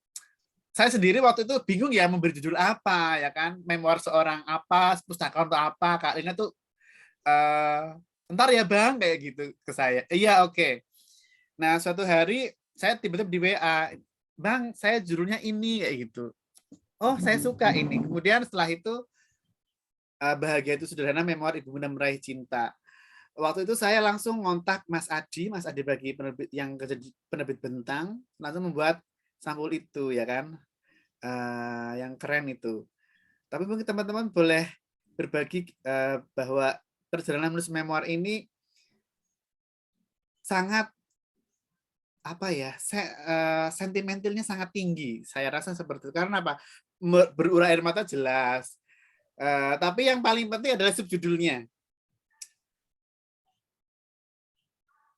saya sendiri waktu itu bingung ya memberi judul apa ya kan, memoir seorang apa, pustaka untuk apa. Kak Lina tuh entar ya Bang kayak gitu ke saya. Iya, oke. Nah, suatu hari saya tiba-tiba di WA, Bang, saya judulnya ini kayak gitu. Oh, saya suka ini. Kemudian setelah itu Bahagia Itu Sederhana, Memoir Ibu Muda Meraih Cinta. Waktu itu saya langsung ngontak Mas Adi bagi penerbit yang kerja di penerbit Bentang, langsung membuat sampul itu ya kan, yang keren itu. Tapi mungkin teman-teman boleh berbagi bahwa perjalanan menulis memoir ini sangat apa ya, sentimentalnya sangat tinggi. Saya rasa seperti itu. Karena apa? Berurai air mata jelas. Tapi yang paling penting adalah subjudulnya.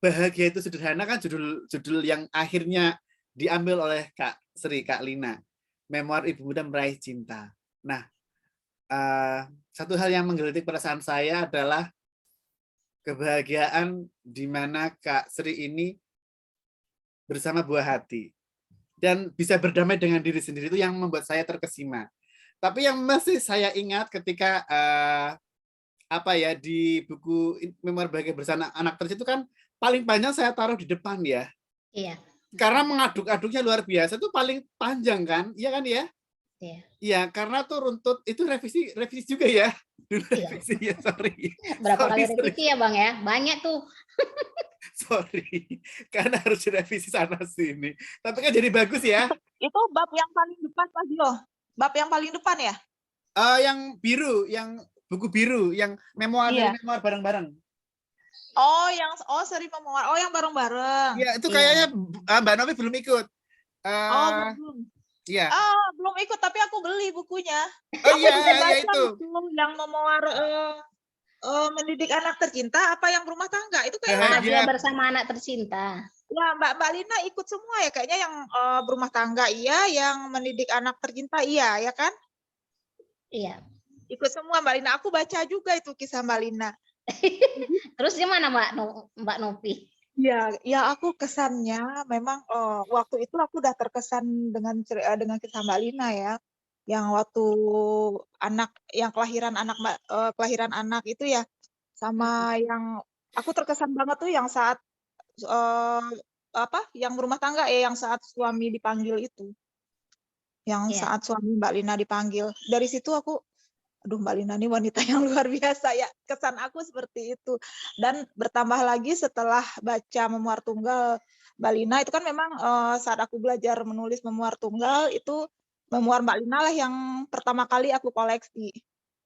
Bahagia Itu Sederhana kan judul yang akhirnya diambil oleh Kak Sri, Kak Lina. Memoir Ibu Muda Meraih Cinta. Nah, satu hal yang menggelitik perasaan saya adalah kebahagiaan di mana Kak Sri ini bersama buah hati. Dan bisa berdamai dengan diri sendiri itu yang membuat saya terkesima. Tapi yang masih saya ingat ketika di buku Memoir Bahagia Bersama Anak Terus itu kan paling panjang saya taruh di depan ya. Iya. Karena mengaduk-aduknya luar biasa itu paling panjang kan, iya kan ya? Iya. Iya, karena tuh runtut itu revisi juga ya. Dulu revisi ya, sorry. Berapa kali revisi ya Bang ya? Banyak tuh. Sorry, karena harus direvisi sana sini. Tapi kan jadi bagus ya. Itu bab yang paling depan Pak Dio. Bab yang paling depan ya? Yang biru, yang buku biru, yang memoir dari memoir bareng-bareng. Seri memoir. Oh, yang bareng-bareng. Iya, itu kayaknya Mbak Novi belum ikut. Belum. Iya. Belum ikut, tapi aku beli bukunya. Oh iya, itu. Yang memoir mendidik anak tercinta, apa yang berumah tangga? Itu kayak Bahagia Bersama Anak Tercinta. Ya, Mbak Lina ikut semua ya kayaknya, yang berumah tangga iya, yang mendidik anak tercinta iya, ya kan? Iya. Ikut semua Mbak Lina. Aku baca juga itu kisah Mbak Lina. Terus gimana Mbak Novi? Ya, ya aku kesannya memang waktu itu aku udah terkesan dengan dengan kisah Mbak Lina ya. Yang waktu yang kelahiran anak itu ya, sama yang aku terkesan banget tuh yang saat yang berumah tangga ya, yang saat suami dipanggil itu. Yang Iya. saat suami Mbak Lina dipanggil. Dari situ aku, aduh Mbak Lina ini wanita yang luar biasa ya. Kesan aku seperti itu. Dan bertambah lagi setelah baca Memoir Tunggal Mbak Lina, itu kan memang saat aku belajar menulis Memoir Tunggal, itu Memoir Mbak Lina lah yang pertama kali aku koleksi.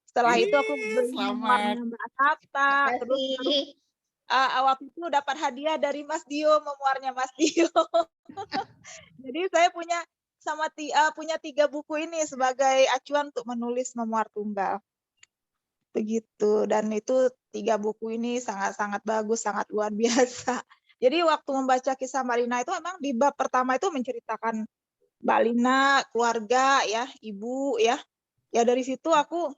Setelah itu aku beli Selamat. memoirnya Mbak Atta, terus waktu itu dapat hadiah dari Mas Dio, memoirnya Mas Dio. Jadi saya punya punya 3 buku ini sebagai acuan untuk menulis memoir tunggal. Begitu, dan itu 3 buku ini sangat-sangat bagus, sangat luar biasa. Jadi waktu membaca kisah Mbak Lina itu memang di bab pertama itu menceritakan Mbak Lina, keluarga ya, ibu ya. Ya dari situ aku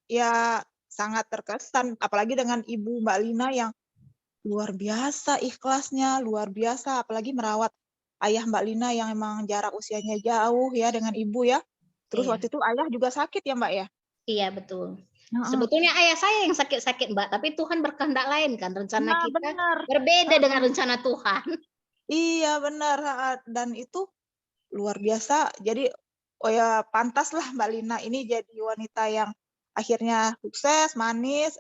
ya sangat terkesan, apalagi dengan ibu Mbak Lina yang luar biasa ikhlasnya, luar biasa, apalagi merawat ayah Mbak Lina yang emang jarak usianya jauh ya dengan ibu ya. Terus Iya. waktu itu ayah juga sakit ya Mbak ya? Iya, betul. Sebetulnya ayah saya yang sakit-sakit Mbak, tapi Tuhan berkehendak lain kan, rencana Nah, kita benar. berbeda dengan rencana Tuhan. Iya benar, dan itu luar biasa. Jadi oh ya pantaslah Mbak Lina ini jadi wanita yang akhirnya sukses, manis,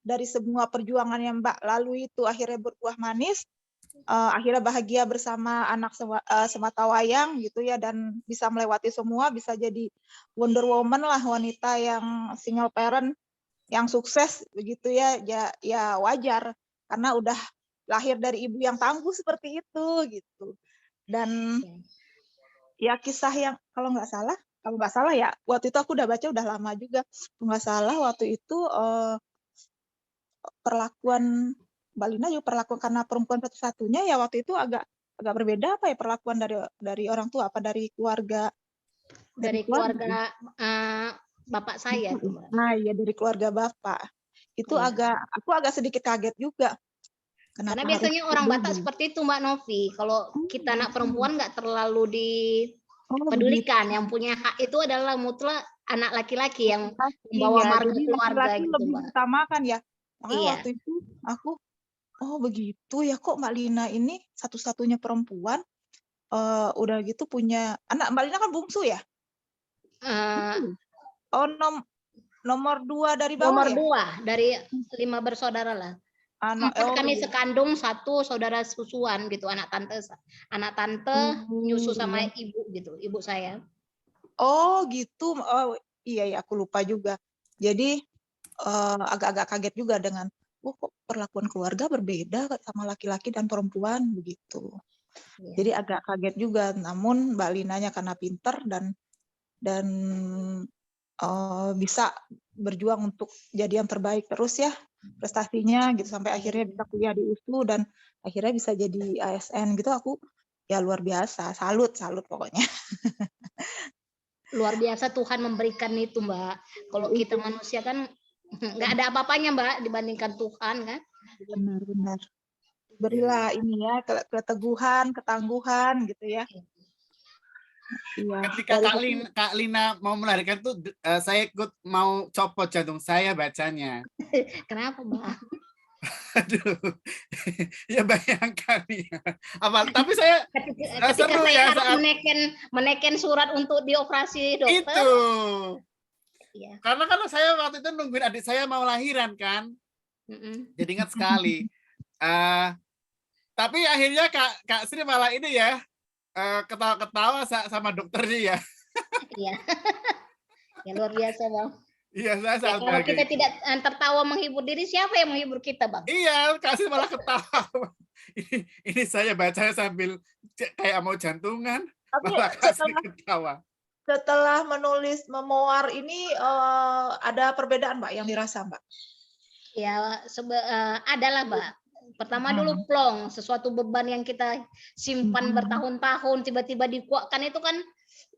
dari semua perjuangan yang Mbak lalui itu akhirnya berbuah manis. Akhirnya bahagia bersama anak sematawayang gitu ya, dan bisa melewati semua, bisa jadi Wonder Woman lah, wanita yang single parent yang sukses begitu ya. Ya wajar karena udah lahir dari ibu yang tangguh seperti itu gitu. Dan ya kisah yang kalau nggak salah ya, waktu itu aku udah baca udah lama juga, nggak salah waktu itu perlakuan Mbak Lina juga perlakuan karena perempuan satu-satunya ya, waktu itu agak berbeda apa ya perlakuan dari orang tua, apa dari keluarga? Dari keluarga bapak saya tuh Mbak. Nah ya dari keluarga bapak itu Iya. aku agak sedikit kaget juga. Karena Kenapa biasanya harus orang Batak berbeda? seperti itu Mbak Novi. Kalau kita anak perempuan nggak terlalu Oh begitu. dipedulikan. Yang punya hak itu adalah mutlak anak laki-laki yang membawa Iya, marga jadi keluarga laki-laki gitu lebih Mbak. diutamakan ya. Makanya Iya. waktu itu aku, oh begitu ya, kok Mbak Lina ini satu-satunya perempuan, udah gitu punya anak. Mbak Lina kan bungsu ya? Oh nomor 2 dari bawah Nomor ya? 2 dari 5 bersaudara lah. Anak 4 kami iya. sekandung, 1 saudara susuan gitu, anak tante nyusu sama ibu gitu, ibu saya. Oh gitu. Oh iya ya, aku lupa juga. Jadi agak-agak kaget juga dengan, kok perlakuan keluarga berbeda sama laki-laki dan perempuan begitu. Iya. Jadi agak kaget juga. Namun Mbak Linanya karena pinter dan bisa berjuang untuk jadi yang terbaik terus ya prestasinya gitu, sampai akhirnya bisa kuliah di USU dan akhirnya bisa jadi ASN gitu. Aku ya luar biasa, salut pokoknya. Luar biasa Tuhan memberikan itu Mbak. Kalau kita manusia kan nggak ada apa-apanya Mbak dibandingkan Tuhan kan. Benar. Berilah ini ya keteguhan, ketangguhan gitu ya. Iya. Ketika Kak Lina mau melahirkan tuh saya ikut mau copot jantung saya bacanya. Kenapa Mbak? Aduh, ya bayangkan ya. Tapi saya ketika seru saya ya harus saat menekan surat untuk dioperasi dokter. itu. Iya. Karena kan saya waktu itu nungguin adik saya mau lahiran kan. Jadi ingat sekali. Tapi akhirnya Kak Sri malah ini ya ketawa-ketawa sama dokternya ya. Iya. Ya luar biasa Bang. Iya, saya sangat Kalau bahagia kita itu. tidak tertawa menghibur diri, siapa yang menghibur kita Bang? Iya, Kak Sri malah ketawa. Ini saya bacanya sambil kayak mau jantungan. Tapi Malah Kak Sri ketawa. Setelah menulis memoir ini ada perbedaan Mbak yang dirasa Mbak? Ya adalah Mbak. Pertama dulu plong, sesuatu beban yang kita simpan bertahun-tahun tiba-tiba dikuatkan itu kan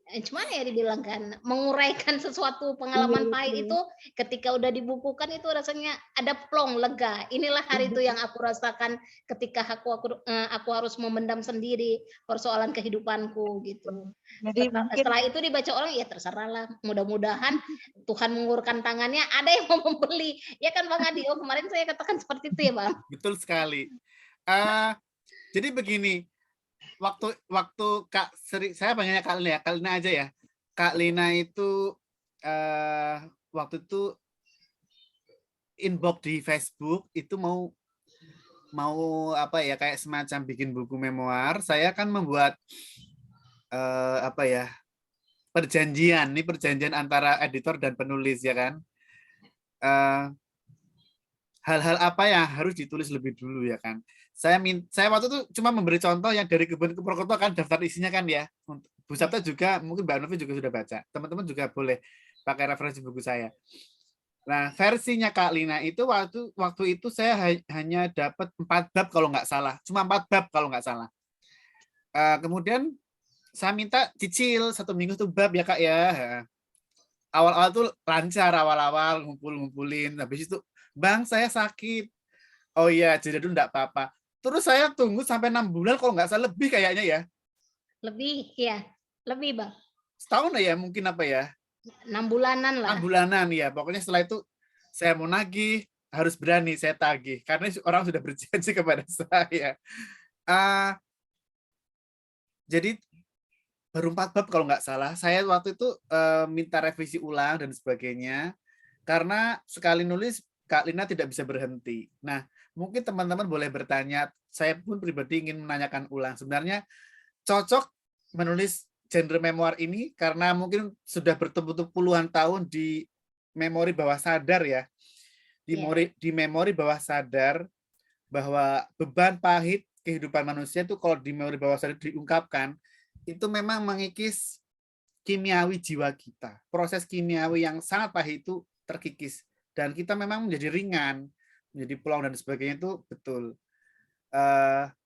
gimana ya dibilang kan, menguraikan sesuatu pengalaman pahit itu ketika udah dibukukan itu rasanya ada plong, lega. Inilah hari itu yang aku rasakan ketika aku harus memendam sendiri persoalan kehidupanku gitu. Jadi mungkin Setelah itu dibaca orang ya terserahlah, mudah-mudahan Tuhan mengulurkan tangannya ada yang mau membeli. Ya kan Bang Adi, kemarin saya katakan seperti itu ya Bang. Betul sekali. Jadi begini, waktu Kak Sri, saya panggilnya Kak Lina aja ya. Kak Lina itu waktu itu inbox di Facebook itu mau apa ya, kayak semacam bikin buku memoir. Saya kan membuat apa ya, perjanjian antara editor dan penulis ya kan. Hal-hal apa yang harus ditulis lebih dulu ya kan. Saya waktu itu cuma memberi contoh yang dari Kebun ke Purwokerto kan, daftar isinya kan ya. Bu Sabta juga, mungkin Mbak Novi juga sudah baca. Teman-teman juga boleh pakai referensi buku saya. Nah, versinya Kak Lina itu waktu itu saya hanya dapat 4 bab kalau nggak salah. Cuma 4 bab kalau nggak salah. Kemudian saya minta cicil 1 minggu tuh bab ya Kak ya. Awal-awal tuh lancar, awal-awal ngumpulin. Habis itu, Bang saya sakit. Oh iya, jadi dulu enggak apa-apa. Terus saya tunggu sampai 6 bulan kalau nggak salah, lebih kayaknya ya. Lebih ya, lebih Bang. Setahun ya mungkin apa ya. 6 bulanan lah. 6 bulanan ya. Pokoknya setelah itu saya mau nagih, harus berani saya tagih. Karena orang sudah berjanji kepada saya. Jadi baru 4 bab kalau nggak salah. Saya waktu itu minta revisi ulang dan sebagainya. Karena sekali nulis, Kak Lina tidak bisa berhenti. Nah, mungkin teman-teman boleh bertanya, saya pun pribadi ingin menanyakan ulang. Sebenarnya cocok menulis genre memoir ini karena mungkin sudah bertemu puluhan tahun di memori bawah sadar ya. Di memori bawah sadar bahwa beban pahit kehidupan manusia itu kalau di memori bawah sadar diungkapkan, itu memang mengikis kimiawi jiwa kita. Proses kimiawi yang sangat pahit itu terkikis. Dan kita memang menjadi ringan, menjadi plong dan sebagainya itu betul.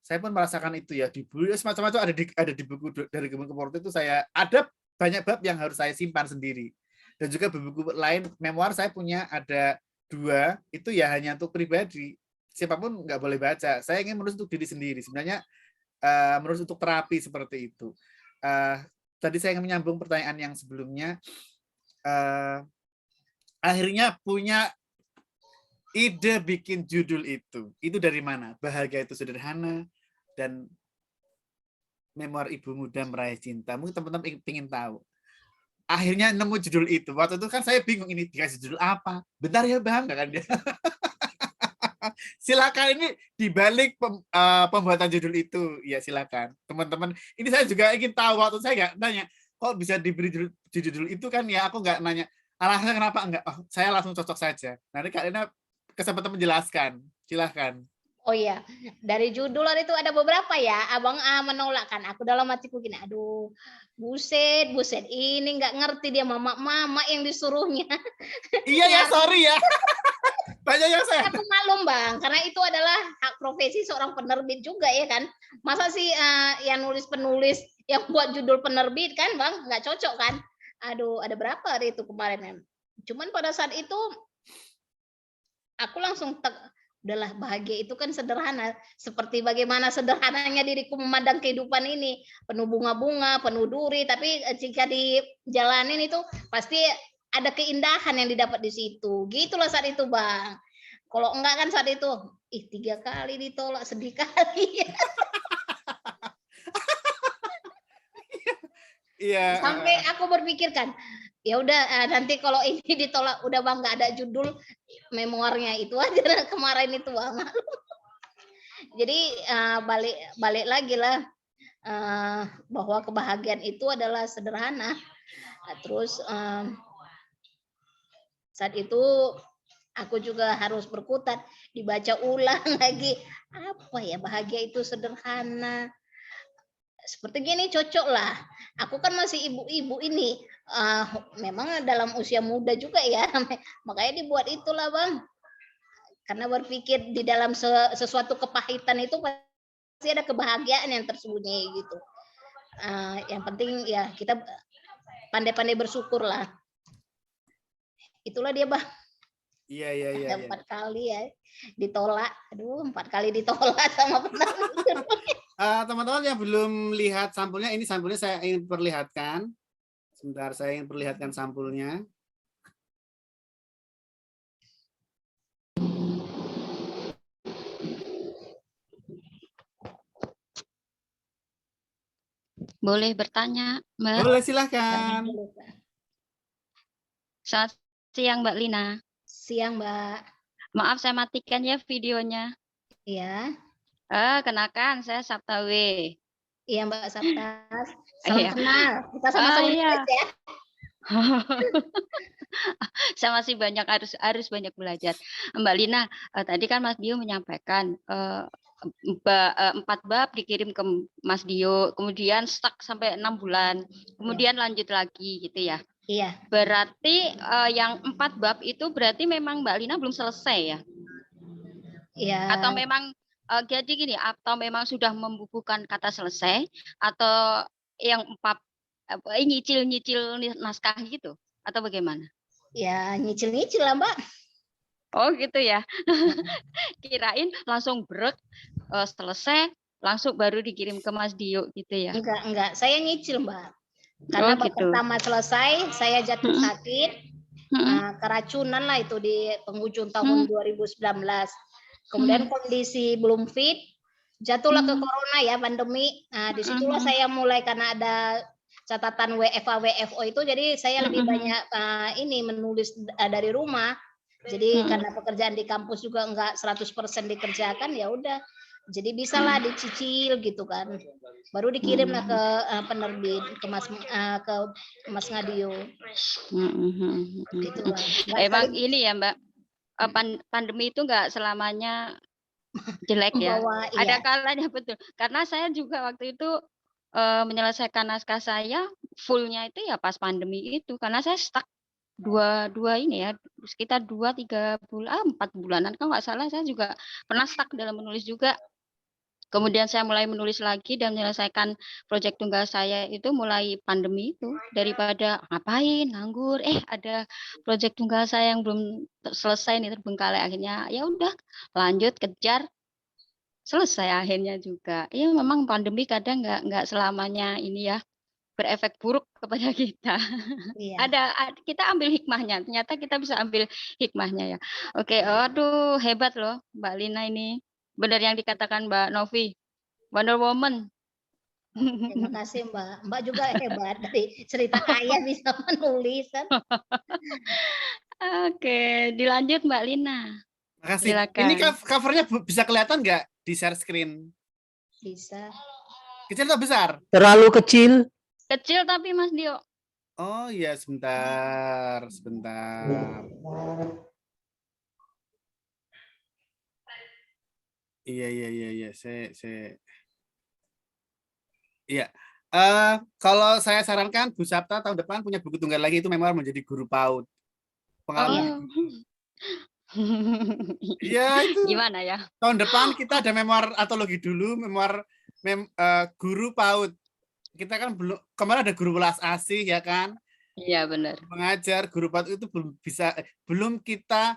Saya pun merasakan itu ya, di buku semacam-macam ada di buku dari Kebun ke Purwokerto itu saya ada banyak bab yang harus saya simpan sendiri. Dan juga buku lain memoir saya punya ada 2, itu ya hanya untuk pribadi. Siapapun nggak boleh baca. Saya ingin menulis untuk diri sendiri. Sebenarnya menulis untuk terapi seperti itu. Tadi saya ingin menyambung pertanyaan yang sebelumnya. Akhirnya punya ide bikin judul itu dari mana? Bahagia itu sederhana dan memoir ibu muda meraih cinta. Mungkin teman-teman ingin tahu. Akhirnya nemu judul itu. Waktu itu kan saya bingung ini dikasih judul apa. Bentar ya Bang, kan dia. Silakan ini dibalik pembuatan judul itu. Ya silakan teman-teman. Ini saya juga ingin tahu, waktu saya nggak nanya kok bisa diberi judul itu kan ya, aku nggak nanya alasannya kenapa enggak. Oh, saya langsung cocok saja. Nanti Kak Lina kesempatan menjelaskan. Silakan. Oh iya, dari judulan itu ada beberapa ya. Abang A menolak kan. Aku dalam hatiku gini, aduh, buset, ini nggak ngerti dia mama yang disuruhnya. Iya ya, sorry ya. Banyak yang saya. Aku maklum Bang, karena itu adalah hak profesi seorang penerbit juga ya kan. Masa sih yang nulis penulis yang buat judul penerbit kan Bang, nggak cocok kan. Aduh, ada berapa hari itu kemarin. Cuman pada saat itu aku langsung udahlah, bahagia itu kan sederhana. Seperti bagaimana sederhananya diriku memandang kehidupan ini. Penuh bunga-bunga, penuh duri. Tapi jika dijalanin itu pasti ada keindahan yang didapat di situ. Gitulah saat itu Bang. Kalau enggak kan saat itu, 3 kali ditolak, sedih kali. Iya. Sampai aku berpikirkan, ya udah nanti kalau ini ditolak udah Bang nggak ada judul memoirnya itu aja kemarin itu Bang. Jadi balik lagi lah bahwa kebahagiaan itu adalah sederhana. Terus saat itu aku juga harus berkutat, dibaca ulang lagi. Apa ya, bahagia itu sederhana. Seperti gini cocok lah. Aku kan masih ibu-ibu ini. Memang dalam usia muda juga ya. Makanya dibuat itulah Bang. Karena berpikir di dalam sesuatu kepahitan itu pasti ada kebahagiaan yang tersembunyi gitu. Yang penting ya kita pandai-pandai bersyukur lah. Itulah dia, Bang. Iya. Ada 4 kali ya ditolak. Aduh, 4 kali ditolak sama penonton. Teman-teman yang belum lihat sampulnya, ini sampulnya saya ingin perlihatkan. Sebentar, saya ingin perlihatkan sampulnya. Boleh bertanya, Mbak? Boleh, silahkan. Selamat siang, Mbak Lina. Siang, Mbak. Maaf saya matikan ya videonya. Iya. Kenakan saya Sapta W. Iya, Mbak Sabtas. Salam Iya. kenal. Kita sama-sama iya. nulis ya. Saya masih harus banyak belajar. Mbak Lina, tadi kan Mas Dio menyampaikan 4 bab dikirim ke Mas Dio, kemudian stuck sampai 6 bulan, kemudian lanjut lagi gitu ya. Iya. Berarti yang 4 bab itu berarti memang Mbak Lina belum selesai ya? Iya. Atau memang jadi gini, atau memang sudah membukukan kata selesai, atau yang 4 nyicil-nyicil naskah gitu, atau bagaimana? Ya, nyicil-nyicil lah, Mbak. Oh gitu ya. Kirain langsung brek selesai, langsung baru dikirim ke Mas Dio gitu ya. Enggak. Saya nyicil, Mbak. Karena bab gitu. pertama selesai, saya jatuh sakit, keracunan lah itu di penghujung tahun 2019. Kemudian kondisi belum fit, jatuhlah ke corona ya, pandemi. Nah, disitulah saya mulai karena ada catatan WFO itu, jadi saya lebih banyak menulis dari rumah. Jadi karena pekerjaan di kampus juga enggak 100% dikerjakan, ya udah. Jadi bisalah dicicil gitu kan. Baru dikirimlah ke penerbit, ke Mas Ngadio. Gitu, Emang ini ya, Mbak, pandemi itu enggak selamanya jelek ya. Ada kalanya betul. Karena saya juga waktu itu menyelesaikan naskah saya fullnya itu ya pas pandemi itu, karena saya stuck dua ini ya, sekitar 2-3 bulan, 4 bulanan kalau nggak salah, saya juga pernah stuck dalam menulis juga. Kemudian saya mulai menulis lagi dan menyelesaikan proyek tunggal saya itu mulai pandemi itu, daripada ngapain nganggur, ada proyek tunggal saya yang belum selesai nih, terbengkalai, akhirnya ya udah lanjut kejar, selesai akhirnya juga. Ya memang pandemi kadang nggak selamanya ini ya berefek buruk kepada kita. Iya. Kita ambil hikmahnya. Ternyata kita bisa ambil hikmahnya ya. Oke, aduh hebat loh Mbak Lina ini. Benar yang dikatakan Mbak Novi, Wonder Woman. Terima kasih Mbak. Mbak juga hebat, dari cerita ayah bisa menulis kan. Oke, dilanjut Mbak Lina. Makasih. Silakan. Ini covernya bisa kelihatan nggak di share screen? Bisa. Kecil atau besar? Terlalu kecil. Kecil tapi Mas Dio. Oh iya, sebentar. Iya. Iya. Kalau saya sarankan Bu Sapta tahun depan punya buku tunggal lagi, itu memang menjadi guru PAUD. Pengalaman. Iya itu. Gimana ya? Tahun depan kita ada memoir antologi dulu, memoir guru PAUD. Kita kan kemarin ada guru welas asih ya kan? Iya benar. Mengajar guru PAUD itu belum kita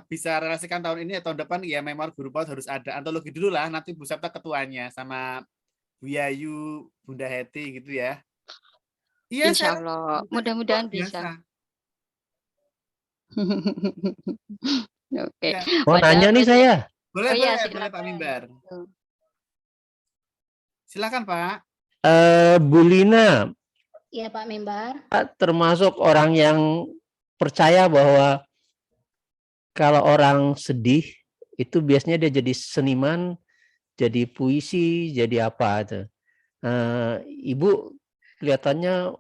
bisa relasikan tahun ini, tahun depan ya memoir guru PAUD harus ada antologi dulu lah, nanti Bu Sapta ketuanya sama Bu Yayu, Bunda Heti gitu ya. Iya, Insya Allah, mudah-mudahan bisa. Oke. Mau nanya nih saya. Boleh, iya, boleh Pak Mimbar. Silakan Pak. Bu Lina. Iya Pak Mimbar. Termasuk orang yang percaya bahwa kalau orang sedih itu biasanya dia jadi seniman, jadi puisi, jadi apa itu. Ibu kelihatannya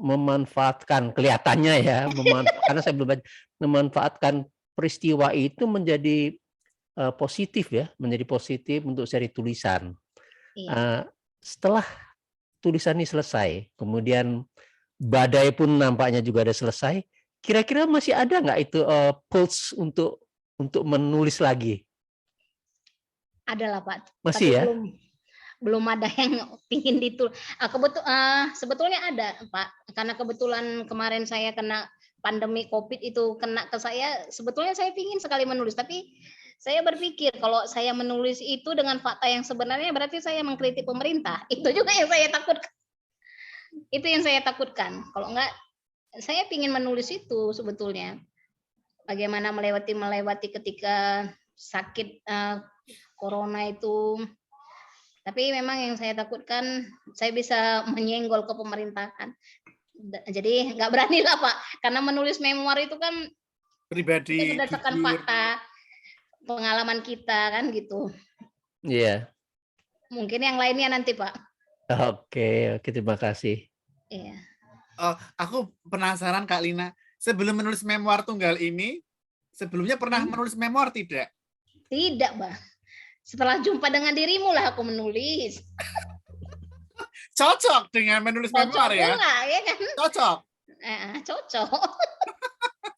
memanfaatkan, karena saya belum baca, memanfaatkan peristiwa itu menjadi positif ya, menjadi positif untuk seri tulisan. Iya. Setelah tulisan ini selesai, kemudian badai pun nampaknya juga ada selesai, kira-kira masih ada nggak itu pulse untuk untuk menulis lagi? Adalah Pak. Masih Tapi ya? belum ada yang pingin ditulis. Sebetulnya ada Pak, karena kebetulan kemarin saya kena pandemi COVID itu kena ke saya. Sebetulnya saya pingin sekali menulis, tapi saya berpikir kalau saya menulis itu dengan fakta yang sebenarnya berarti saya mengkritik pemerintah. Itu juga yang saya takutkan. Itu yang saya takutkan. Kalau enggak, saya pingin menulis itu sebetulnya. Bagaimana melewati ketika sakit corona itu. Tapi memang yang saya takutkan saya bisa menyenggol ke pemerintahan. Jadi nggak berani lah Pak, karena menulis memoir itu kan pribadi, itu berdasarkan jujur. fakta pengalaman kita kan gitu. Iya. Mungkin yang lainnya nanti Pak. Oke, terima kasih. Iya. Oh, aku penasaran Kak Lina, sebelum menulis memoir tunggal ini, sebelumnya pernah menulis memoir tidak? Tidak, Bang. Setelah jumpa dengan dirimu lah aku menulis. Cocok dengan menulis memoir ya? Pula, ya kan? Cocok. Cocok.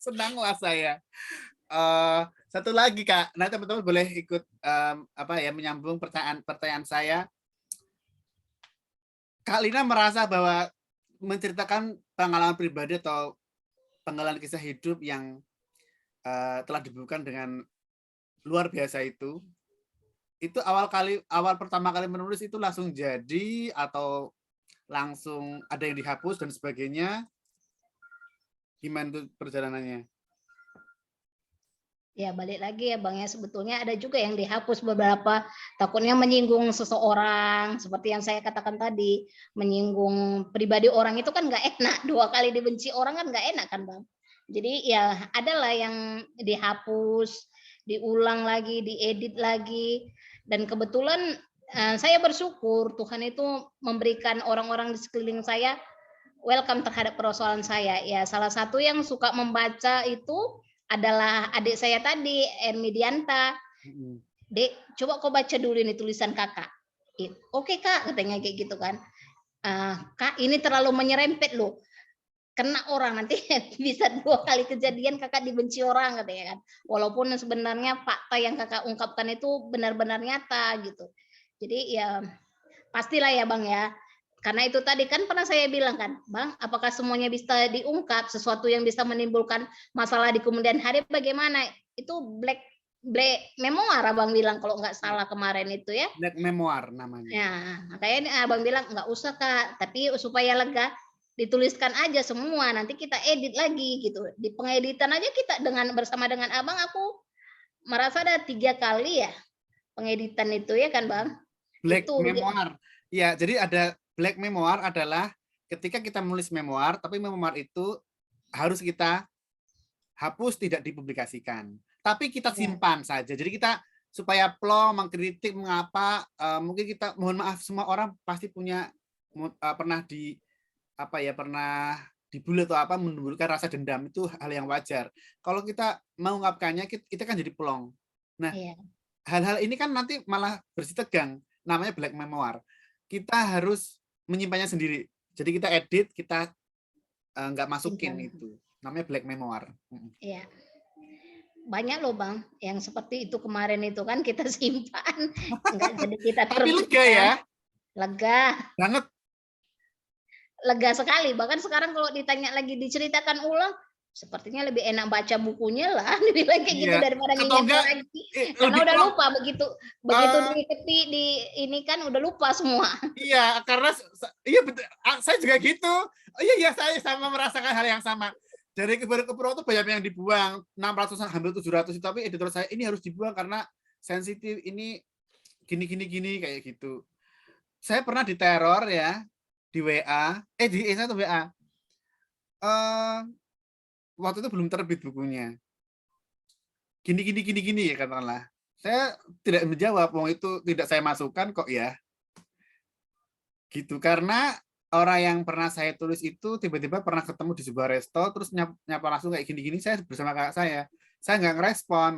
Senanglah saya. Satu lagi Kak, nanti teman-teman boleh ikut menyambung pertanyaan saya. Kak Lina merasa bahwa menceritakan pengalaman pribadi atau pengalaman kisah hidup yang telah dibukukan dengan luar biasa itu awal pertama kali menulis itu langsung jadi atau langsung ada yang dihapus dan sebagainya? Gimana tuh perjalanannya? Ya balik lagi ya Bang ya, sebetulnya ada juga yang dihapus beberapa, takutnya menyinggung seseorang, seperti yang saya katakan tadi, menyinggung pribadi orang itu kan nggak enak, 2 kali dibenci orang kan nggak enak kan Bang. Jadi ya adalah yang dihapus, diulang lagi, diedit lagi, dan kebetulan saya bersyukur Tuhan itu memberikan orang-orang di sekeliling saya welcome terhadap persoalan saya. Ya salah satu yang suka membaca itu adalah adik saya tadi, Ermidianta. Dek, coba kau baca dulu ini tulisan kakak. Oke Kak, katanya kayak gitu kan. Kak, ini terlalu menyerempet loh. Kena orang nanti bisa 2 kali kejadian kakak dibenci orang katanya kan. Walaupun sebenarnya fakta yang kakak ungkapkan itu benar-benar nyata gitu. Jadi ya pastilah ya Bang ya. Karena itu tadi kan pernah saya bilang kan, Bang, apakah semuanya bisa diungkap, sesuatu yang bisa menimbulkan masalah di kemudian hari bagaimana? Itu black memoir Abang bilang kalau nggak salah kemarin itu ya. Black memoir namanya. Ya, makanya Abang bilang nggak usah Kak, tapi supaya lega dituliskan aja semua, nanti kita edit lagi gitu. Di pengeditan aja kita bersama dengan Abang aku merasa ada 3 kali ya pengeditan itu ya kan Bang. Black itu, memoir. Ya, jadi ada black memoir adalah ketika kita menulis memoir, tapi memoir itu harus kita hapus, tidak dipublikasikan. Tapi kita simpan saja. Jadi kita supaya plong, mengkritik, mengapa, mungkin kita mohon maaf semua orang pasti punya pernah dibully atau apa, menimbulkan rasa dendam, itu hal yang wajar. Kalau kita mengungkapkannya, kita kan jadi plong. Nah, hal-hal ini kan nanti malah bersih tegang, namanya black memoir. Kita harus menyimpannya sendiri. Jadi kita edit, kita nggak masukin itu. Namanya black memoir. Iya. Banyak loh Bang, yang seperti itu kemarin itu kan kita simpan. Enggak jadi kita Tapi lega ya? Lega. Banget. Lega sekali. Bahkan sekarang kalau ditanya lagi diceritakan ulang, sepertinya lebih enak baca bukunya lah, dibilang kayak gitu daripada nginget lagi. Karena udah lupa begitu di ini kan udah lupa semua. Iya, karena betul. Saya juga gitu. Iya, saya sama merasakan hal yang sama. Dari keperluan itu banyak yang dibuang, 600 hampir 700 itu, tapi editor saya ini harus dibuang karena sensitif, ini gini kayak gitu. Saya pernah diteror ya di WA, di satu WA. Waktu itu belum terbit bukunya. Gini ya katakanlah. Saya tidak menjawab, itu tidak saya masukkan kok ya. Gitu, karena orang yang pernah saya tulis itu tiba-tiba pernah ketemu di sebuah resto, terus nyapa langsung kayak gini, saya bersama kakak saya nggak ngerespon.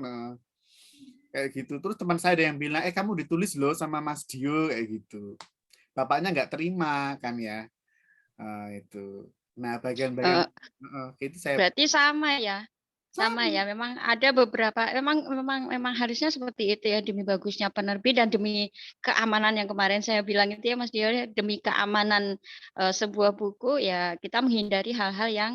Kayak gitu. Terus teman saya ada yang bilang, kamu ditulis loh sama Mas Dio, kayak gitu. Bapaknya nggak terima kan ya. Itu. Nah, bagian-bagian itu saya. Berarti sama ya. Sama ya, memang ada beberapa, memang harusnya seperti itu ya, demi bagusnya penerbit dan demi keamanan yang kemarin saya bilang itu ya Mas Dio, ya, demi keamanan sebuah buku ya kita menghindari hal-hal yang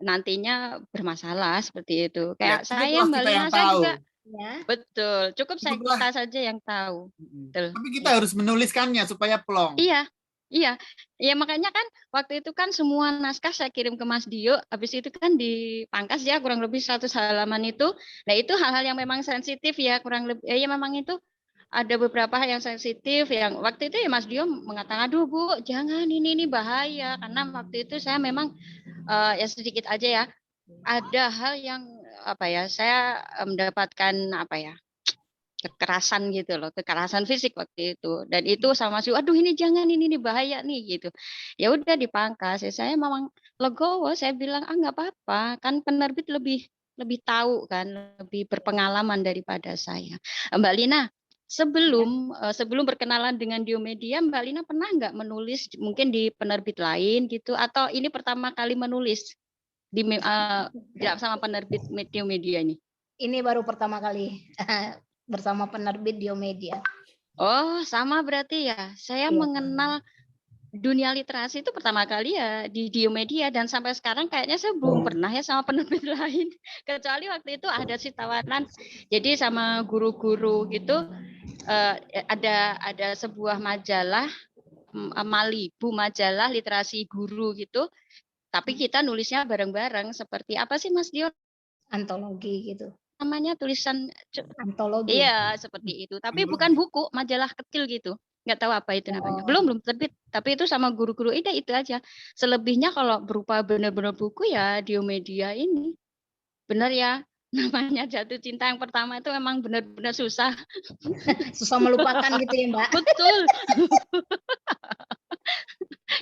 nantinya bermasalah seperti itu. Ya, Kayak saya cukuplah Mbak kita yang Lina, saya tahu. juga Ya. betul, cukup saya Cukuplah. kita saja yang tahu. Betul. Tapi kita Ya. harus menuliskannya supaya plong. Iya, iya. Ya makanya kan waktu itu kan semua naskah saya kirim ke Mas Dio, habis itu kan dipangkas ya kurang lebih 100 halaman itu. Nah, itu hal-hal yang memang sensitif ya, kurang lebih ya memang itu ada beberapa hal yang sensitif yang waktu itu ya Mas Dio mengatakan, "Aduh, Bu, jangan ini bahaya." Karena waktu itu saya memang ya sedikit aja ya. Ada hal yang apa ya, saya mendapatkan apa ya? Kekerasan gitu loh, kekerasan fisik waktu itu. Dan itu sama Mas Dio, "Aduh ini jangan, ini bahaya nih," gitu. Ya udah dipangkas. Ya saya memang legowo, saya bilang, "Ah nggak apa-apa, kan penerbit lebih tahu kan, lebih berpengalaman daripada saya." Mbak Lina, sebelum berkenalan dengan Diomedia, Mbak Lina pernah nggak menulis mungkin di penerbit lain gitu, atau ini pertama kali menulis di sama penerbit Diomedia ini? Ini baru pertama kali bersama penerbit Diomedia. Oh, sama berarti ya. Saya Iya. mengenal dunia literasi itu pertama kali ya di Diomedia dan sampai sekarang kayaknya saya belum pernah ya sama penerbit lain. Kecuali waktu itu ada sih tawaran. Jadi sama guru-guru gitu ada sebuah majalah Malibu, majalah literasi guru gitu. Tapi kita nulisnya bareng-bareng seperti apa sih Mas Dio? Antologi gitu. Namanya tulisan Antologi. iya seperti itu, tapi bukan buku, majalah kecil gitu, nggak tahu apa itu namanya, belum terbit, tapi itu sama guru-guru itu aja. Selebihnya kalau berupa benar-benar buku ya Diomedia ini, benar ya namanya jatuh cinta yang pertama itu memang benar-benar susah. Susah melupakan gitu ya Mbak. Betul.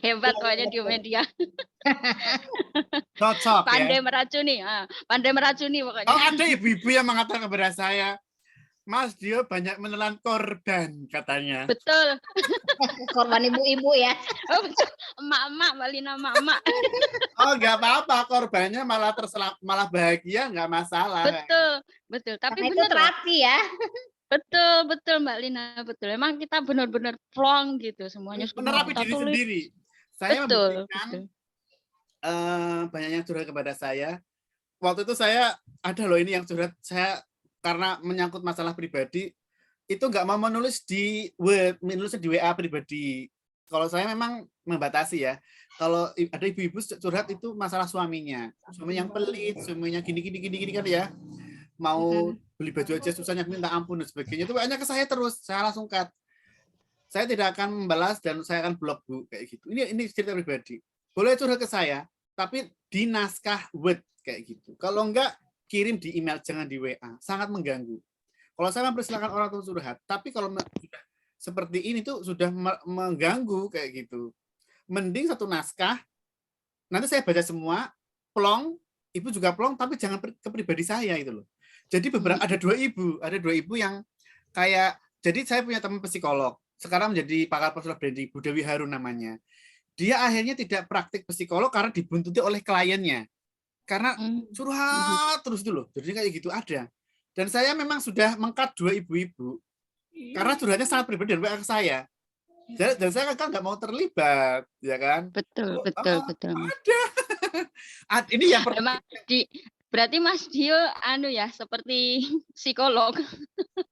Hebat pokoknya Diomedia. Cocok Pandai ya. meracuni, pandai meracuni pokoknya. Oh, ada ibu-ibu yang mengatakan kepada saya, "Mas Dio banyak menelan korban," katanya. Betul. Korban ibu-ibu ya. Oh, betul. Emak-emak, Mbak Lina, emak-emak. Oh, nggak apa-apa, korbannya malah bahagia, nggak masalah. Betul. Tapi Karena itu benar loh. terapi ya. Betul Mbak Lina, betul. Emang kita benar-benar plong gitu semuanya. Menerapi kita diri tulis. sendiri. Saya Betul. memberikan banyak yang curhat kepada saya. Waktu itu saya ada loh ini yang curhat saya karena menyangkut masalah pribadi itu nggak mau menulis di Word, menulisnya di WA pribadi. Kalau saya memang membatasi ya. Kalau ada ibu-ibu curhat itu masalah suaminya yang pelit, suaminya gini kan ya. Mau beli baju aja susahnya minta ampun dan sebagainya. Itu banyak ke saya terus, saya langsung cut. Saya tidak akan membalas dan saya akan blok Bu kayak gitu. Ini cerita pribadi. Boleh curhat ke saya, tapi di naskah Word kayak gitu. Kalau enggak kirim di email, jangan di WA. Sangat mengganggu. Kalau saya mempersilahkan orang untuk curhat, tapi kalau sudah seperti ini tuh sudah mengganggu kayak gitu. Mending satu naskah, nanti saya baca semua, plong, ibu juga plong, tapi jangan ke pribadi saya itu loh. Jadi ada dua ibu yang kayak, jadi saya punya teman psikolog, sekarang menjadi pakar personal branding, Bu Dewi Harun namanya. Dia akhirnya tidak praktik psikolog karena dibuntuti oleh kliennya. Karena curhat terus dulu. Jadi kayak gitu ada. Dan saya memang sudah mengkat dua ibu-ibu. Karena curhatnya sangat pribadi dan ke saya. Dan saya kan nggak mau terlibat, ya kan? Betul. Ada. Ini yang pertama. Berarti Mas Dio ya seperti psikolog.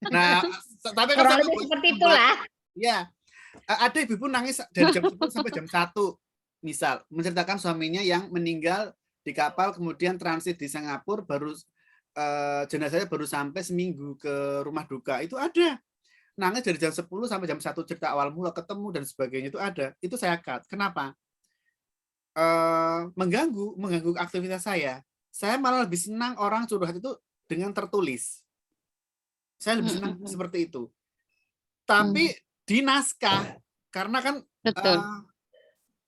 Nah, tapi kurang lebih seperti itulah. Ya. Ada ibu pun nangis dari jam 10 sampai jam 1 misal menceritakan suaminya yang meninggal di kapal kemudian transit di Singapura baru jenazahnya baru sampai seminggu ke rumah duka itu ada nangis dari jam 10 sampai jam 1 cerita awal mula ketemu dan sebagainya itu ada itu saya cut. Kenapa? Mengganggu aktivitas saya malah lebih senang orang curhat itu dengan tertulis. Saya lebih senang seperti itu. Tapi di naskah, karena kan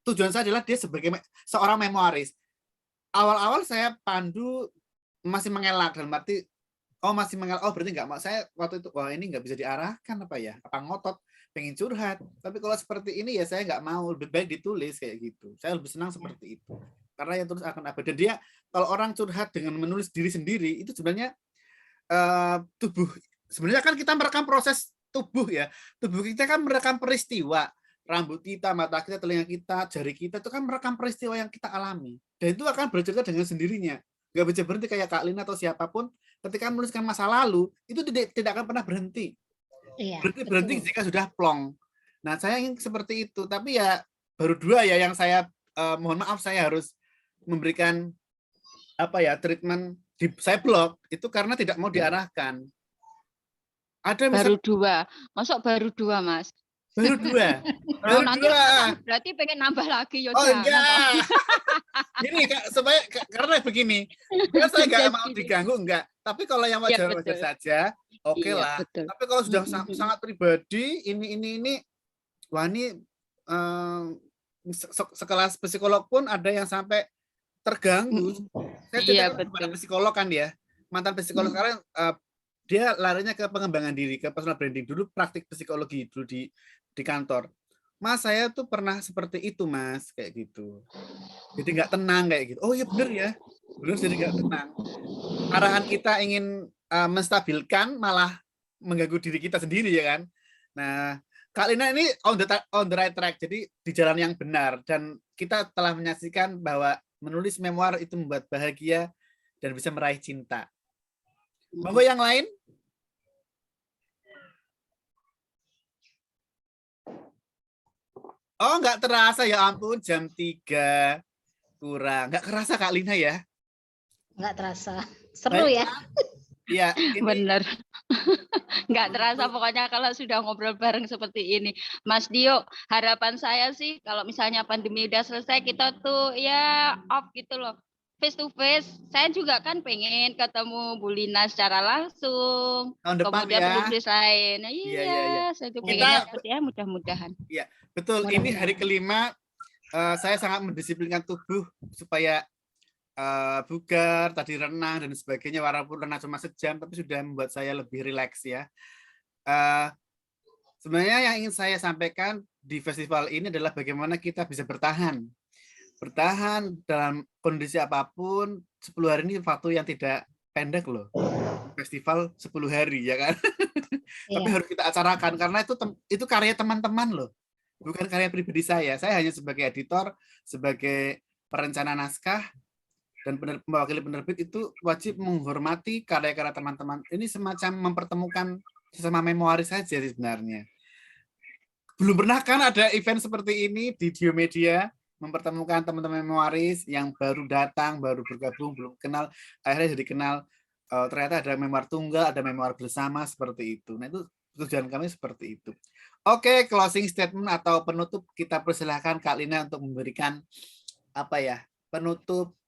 tujuan saya adalah dia sebagai seorang memoaris. Awal-awal saya pandu masih mengelak dalam arti masih mengelak. Berarti nggak mau saya waktu itu ini nggak bisa diarahkan apa ya? Apa ngotot pengen curhat. Tapi kalau seperti ini ya saya nggak mau, lebih baik ditulis kayak gitu. Saya lebih senang seperti itu. karena yang tulis akan abadi. Dan dia kalau orang curhat dengan menulis diri sendiri itu sebenarnya tubuh, sebenarnya kan kita merekam proses tubuh ya, tubuh kita kan merekam peristiwa, rambut kita, mata kita, telinga kita, jari kita itu kan merekam peristiwa yang kita alami, dan itu akan bercerita dengan sendirinya, nggak bisa berhenti. Kayak Kak Lina atau siapapun ketika menuliskan masa lalu itu tidak akan pernah berhenti. Berhenti jika sudah plong. Nah, saya ingin seperti itu, tapi ya baru 2 ya yang saya mohon maaf saya harus memberikan treatment saya blog itu karena tidak mau diarahkan. Ada baru 2, masuk baru 2 Mas. Baru 2. Oh, nanti berarti pengen nambah lagi ya. Oh enggak. Ini supaya karena begini, kan saya nggak mau diganggu enggak. Tapi kalau yang wajar-wajar saja, oke lah. Betul. Tapi kalau sudah sangat pribadi, ini wah ini sekelas psikolog pun ada yang sampai terganggu. Saya bukan psikolog kan ya, mantan psikolog sekarang dia larinya ke pengembangan diri, ke personal branding. Dulu praktik psikologi dulu di kantor. Mas, saya tuh pernah seperti itu Mas, kayak gitu. Jadi nggak tenang kayak gitu. Oh iya bener ya, bener, jadi nggak tenang. Arahan kita ingin menstabilkan malah mengganggu diri kita sendiri ya kan. Nah, Kak Lina ini on the right track, jadi di jalan yang benar, dan kita telah menyaksikan bahwa menulis memoir itu membuat bahagia dan bisa meraih cinta. Monggo yang lain. Oh, nggak terasa ya ampun, jam 3 kurang. Nggak kerasa Kak Lina ya? Nggak terasa. Seru ya? Iya. Bener. Nggak terasa pokoknya kalau sudah ngobrol bareng seperti ini. Mas Dio, harapan saya sih kalau misalnya pandemi udah selesai kita tuh ya off gitu loh. Face to face. Saya juga kan pengen ketemu Bu Lina secara langsung. Tahun depan kemudian ya. penulis lain. Nah, iya, saya tuh pengennya seperti ya mudah-mudahan. Iya, betul. Ini hari kelima saya sangat mendisiplinkan tubuh supaya bugar, tadi renang dan sebagainya, walaupun renang cuma sejam tapi sudah membuat saya lebih rileks ya. Sebenarnya yang ingin saya sampaikan di festival ini adalah bagaimana kita bisa bertahan dalam kondisi apapun. 10 hari ini waktu yang tidak pendek loh. Festival 10 hari ya kan. Tapi harus kita acarakan karena itu karya teman-teman loh. Bukan karya pribadi saya. Saya hanya sebagai editor, sebagai perencana naskah, dan mewakili penerbit itu wajib menghormati karya-karya teman-teman. Ini semacam mempertemukan sesama memoaris saja sebenarnya. Belum pernah kan ada event seperti ini di Diomedia, mempertemukan teman-teman memoaris yang baru datang, baru bergabung, belum kenal, akhirnya jadi kenal. Ternyata ada memoir tunggal, ada memoir bersama, seperti itu. Nah, itu tujuan kami seperti itu. Oke, closing statement atau penutup, kita persilahkan Kak Lina untuk memberikan penutup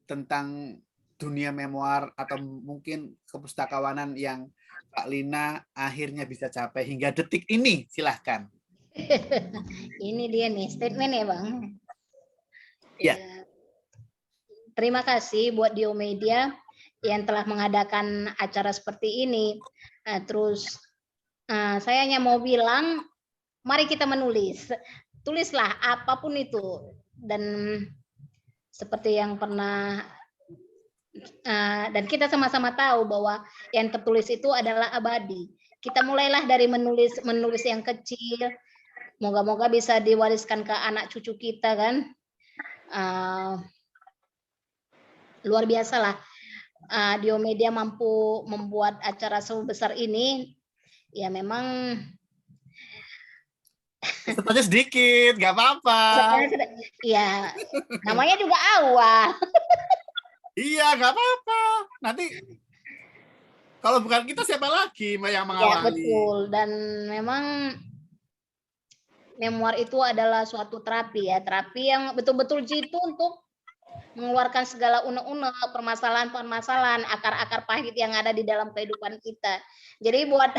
tentang dunia memoir atau mungkin kepustakawanan yang Kak Lina akhirnya bisa capai hingga detik ini. Silahkan. Ini dia nih statement ya Bang. Ya. Terima kasih buat Diomedia yang telah mengadakan acara seperti ini. Terus saya hanya mau bilang, mari kita menulis. Tulislah apapun itu. Dan seperti yang pernah dan kita sama-sama tahu bahwa yang tertulis itu adalah abadi. Kita mulailah dari menulis yang kecil. Moga-moga bisa diwariskan ke anak cucu kita kan. Luar biasa lah. Diomedia mampu membuat acara sebesar ini. Ya memang pesertanya sedikit, nggak apa-apa. Ya, namanya juga awal. Iya, nggak apa-apa. Nanti kalau bukan kita siapa lagi yang mengawali? Ya, betul. Dan memang memoir itu adalah suatu terapi ya, terapi yang betul-betul jitu untuk mengeluarkan segala unek-unek, permasalahan-permasalahan, akar-akar pahit yang ada di dalam kehidupan kita. Jadi buat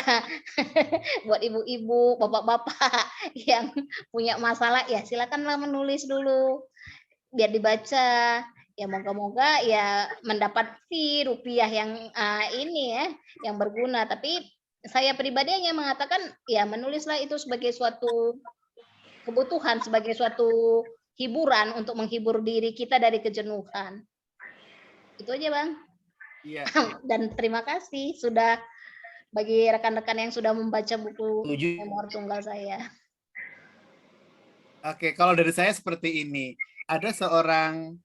ibu-ibu, bapak-bapak yang punya masalah, ya silakanlah menulis dulu, biar dibaca. Ya moga-moga ya mendapat fee rupiah yang ini ya, yang berguna. Tapi saya pribadi hanya mengatakan ya menulislah itu sebagai suatu kebutuhan, sebagai suatu hiburan untuk menghibur diri kita dari kejenuhan. Itu aja Bang. Iya. Dan terima kasih sudah bagi rekan-rekan yang sudah membaca buku Setuju. Memoir Tunggal saya. Oke, kalau dari saya seperti ini. Ada seorang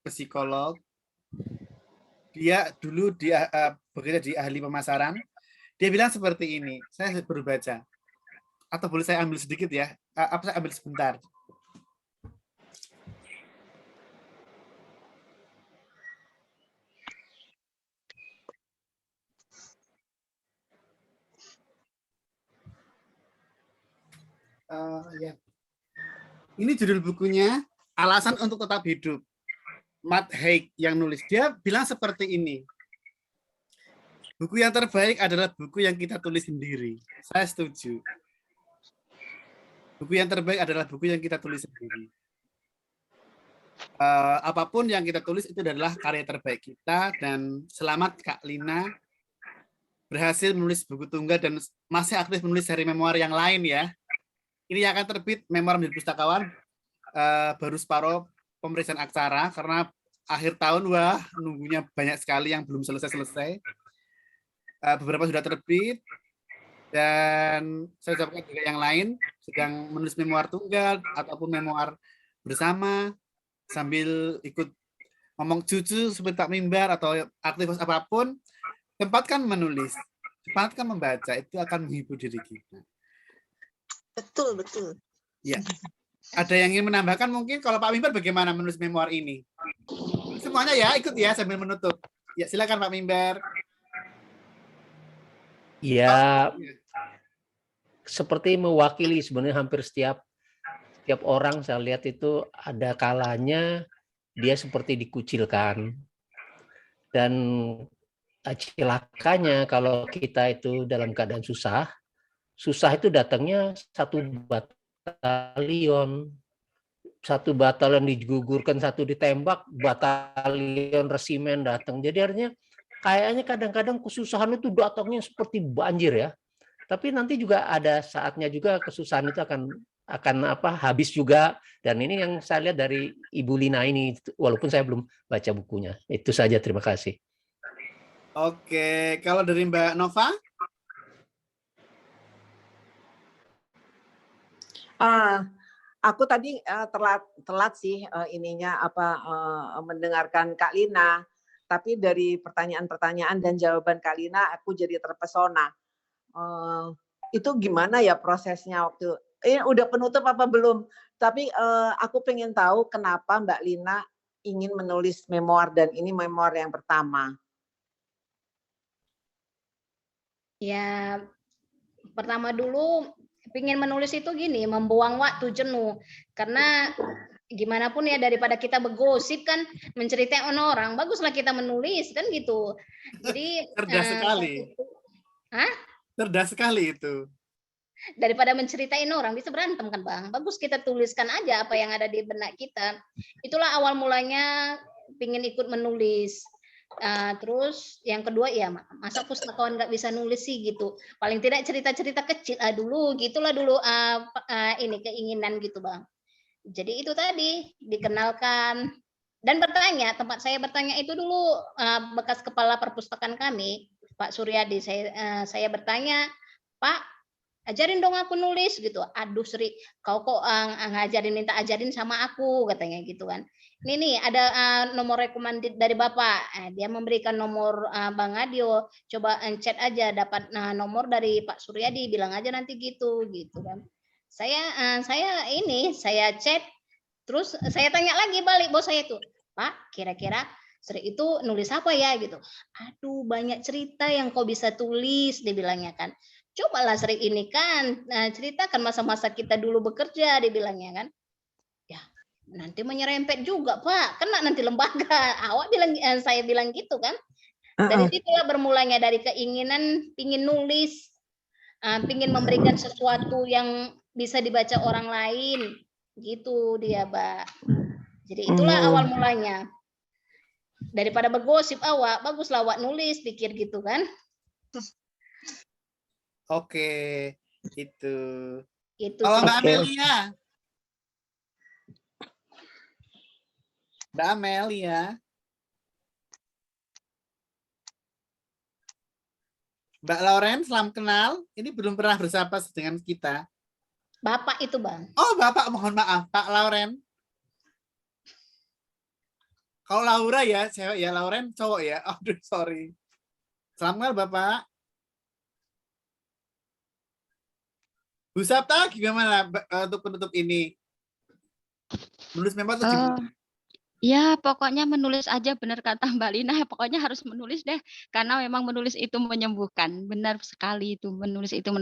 psikolog, dia dulu bekerja di ahli pemasaran. Dia bilang seperti ini. Saya baru baca. Atau boleh saya ambil sedikit ya? Saya ambil sebentar. Ya. Ini judul bukunya Alasan untuk Tetap Hidup. Matt Haig yang nulis. Dia bilang seperti ini. Buku yang terbaik adalah buku yang kita tulis sendiri. Saya setuju. Buku yang terbaik adalah buku yang kita tulis sendiri. Apapun yang kita tulis itu adalah karya terbaik kita, dan selamat Kak Lina berhasil menulis buku tunggal dan masih aktif menulis seri memoir yang lain ya. Ini yang akan terbit Memoir Menjadi Pustakawan baru separuh pemeriksaan aksara karena akhir tahun wah nunggunya banyak sekali yang belum selesai. Beberapa sudah terbit dan saya ucapkan juga yang lain sedang menulis memoir tunggal ataupun memoir bersama sambil ikut ngomong cucu seperti Pak Mimbar atau aktivitas apapun, tempatkan menulis, tempatkan membaca, itu akan menghibur diri kita. Betul, betul. Ya. Ada yang ingin menambahkan mungkin kalau Pak Mimbar bagaimana menulis memoir ini? Semuanya ya, ikut ya sambil menutup. Ya, silakan Pak Mimbar. Ya, seperti mewakili sebenarnya hampir setiap orang saya lihat itu ada kalanya dia seperti dikucilkan. Dan celakanya kalau kita itu dalam keadaan susah itu datangnya satu batalion digugurkan, satu ditembak, batalion resimen datang. Jadi artinya kayaknya kadang-kadang kesusahan itu datangnya seperti banjir ya. Tapi nanti juga ada saatnya juga kesusahan itu akan habis juga. Dan ini yang saya lihat dari Ibu Lina ini, walaupun saya belum baca bukunya. Itu saja, terima kasih. Oke, kalau dari Mbak Nova? Aku tadi telat sih mendengarkan Kak Lina, tapi dari pertanyaan-pertanyaan dan jawaban Kak Lina aku jadi terpesona. Itu gimana ya prosesnya waktu ini udah penutup apa belum? Tapi aku pengen tahu kenapa Mbak Lina ingin menulis memoir dan ini memoir yang pertama. Ya, pertama dulu ingin menulis itu gini, membuang waktu jenuh. Karena gimana pun ya daripada kita bergosip kan, menceritain orang, baguslah kita menulis kan gitu. Jadi cerdas sekali. Hah? Cerdas sekali itu. Daripada menceritain orang bisa berantem kan Bang. Bagus kita tuliskan aja apa yang ada di benak kita. Itulah awal mulanya pingin ikut menulis. Terus yang kedua ya masa pustakawan nggak bisa nulis sih gitu, paling tidak cerita-cerita kecil dulu gitulah dulu ini keinginan gitu Bang. Jadi itu tadi dikenalkan dan bertanya, tempat saya bertanya itu dulu bekas kepala perpustakaan kami Pak Suryadi, saya bertanya, Pak ajarin dong aku nulis gitu. Aduh Sri, kau kok ngajarin, minta ajarin sama aku katanya gitu kan. Ini nih ada nomor recommended dari Bapak. Dia memberikan nomor Bang Adio. Coba chat aja, dapat nomor dari Pak Suryadi, bilang aja nanti gitu kan. Saya chat, terus saya tanya lagi balik bos saya tuh, Pak kira-kira Sri itu nulis apa ya gitu. Aduh banyak cerita yang kau bisa tulis, dia bilangnya kan. Cobalah Sri ini kan ceritakan masa-masa kita dulu bekerja, dia bilangnya kan. Ya nanti menyerempet juga Pak, kena nanti lembaga. Awak bilang, saya bilang gitu kan. Dari situlah bermulanya dari keinginan pingin nulis, pingin memberikan sesuatu yang bisa dibaca orang lain, gitu dia Mbak. Jadi itulah awal mulanya. Daripada bergosip awak, baguslah awak nulis, pikir gitu kan. Oke, itu. Itu kalau Mbak Oke. Amelia. Mbak Amelia. Mbak Lauren, salam kenal. Ini belum pernah bersapa dengan kita. Bapak itu, Bang. Oh, Bapak, mohon maaf. Pak Lauren. Kalau Laura ya, cewek ya. Lauren cowok ya. Aduh, sorry. Salam kenal, Bapak. Bu Sabta, gimana untuk penutup ini? Menulis memo atau gimana? Ya, pokoknya menulis aja, benar kata Mbak Lina, pokoknya harus menulis deh, karena memang menulis itu menyembuhkan, benar sekali itu, menulis itu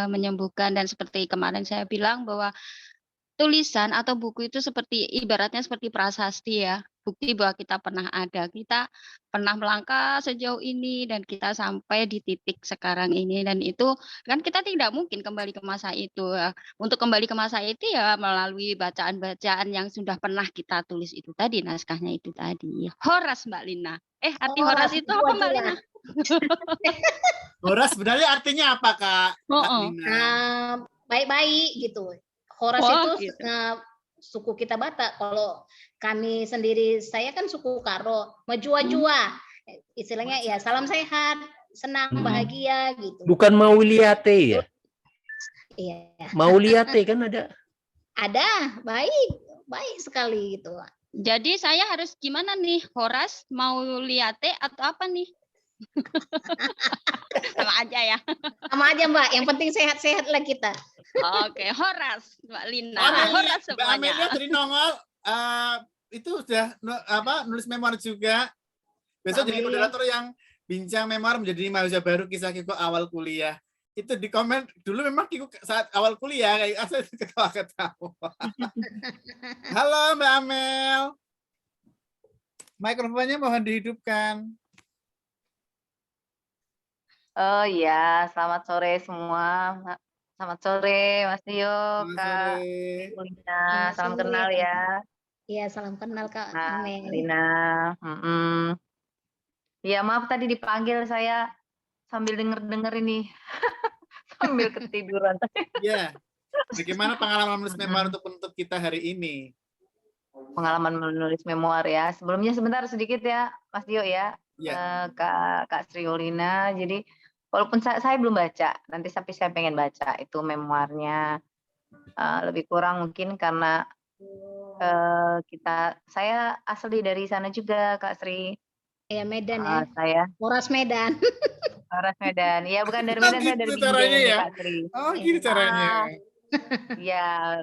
menyembuhkan, dan seperti kemarin saya bilang bahwa tulisan atau buku itu seperti ibaratnya seperti prasasti ya, bukti bahwa kita pernah ada, kita pernah melangkah sejauh ini dan kita sampai di titik sekarang ini, dan itu kan kita tidak mungkin kembali ke masa itu. Untuk kembali ke masa itu ya melalui bacaan-bacaan yang sudah pernah kita tulis itu tadi, naskahnya itu tadi. Horas Mbak Lina. Arti Horas itu apa Mbak Lina? Horas sebenarnya artinya apa Kak? Kak Lina? Baik-baik gitu. Horas itu gitu. Suku kita Batak. Kalau kami sendiri, saya kan suku Karo, majua-jua. Istilahnya ya salam sehat, senang, bahagia gitu. Bukan Mauliate ya? Iya. Mauliate kan ada? Ada, baik sekali gitu. Jadi saya harus gimana nih? Horas, Mauliate atau apa nih? Sama aja ya. Sama aja Mbak, yang penting sehat-sehat lah kita. Oke, Horas, Mbak Lina. Mbak Horas semuanya. Amelia dari nongol itu sudah nulis memoir juga. Besok jadi moderator yang bincang memoir menjadi mahasiswa baru kisah Kiko awal kuliah. Itu di komen dulu memang Kiko saat awal kuliah kayak asal ketawa-ketawa. Halo Mbak Amel. Mikrofonnya mohon dihidupkan. Oh iya, selamat sore semua. Selamat sore Mas Tio, Kak Lina. Salam kenal ya. Iya, salam kenal Kak Amel. Lina. Ya maaf tadi dipanggil, saya sambil denger ini. Sambil ketiduran. Iya. Bagaimana pengalaman menulis memoir untuk penutup kita hari ini? Pengalaman menulis memoir ya. Sebelumnya sebentar sedikit ya, Mas Tio ya. Kak Sri Ulina. Jadi walaupun saya belum baca, nanti tapi saya pengen baca itu memoirnya. Lebih kurang mungkin karena saya asli dari sana juga Kak Sri. Ya Medan ya. Saya Horas Medan. Horas Medan. Ya bukan dari Medan, saya dari Binjai ya Kak Sri. Oh gitu caranya. Ya,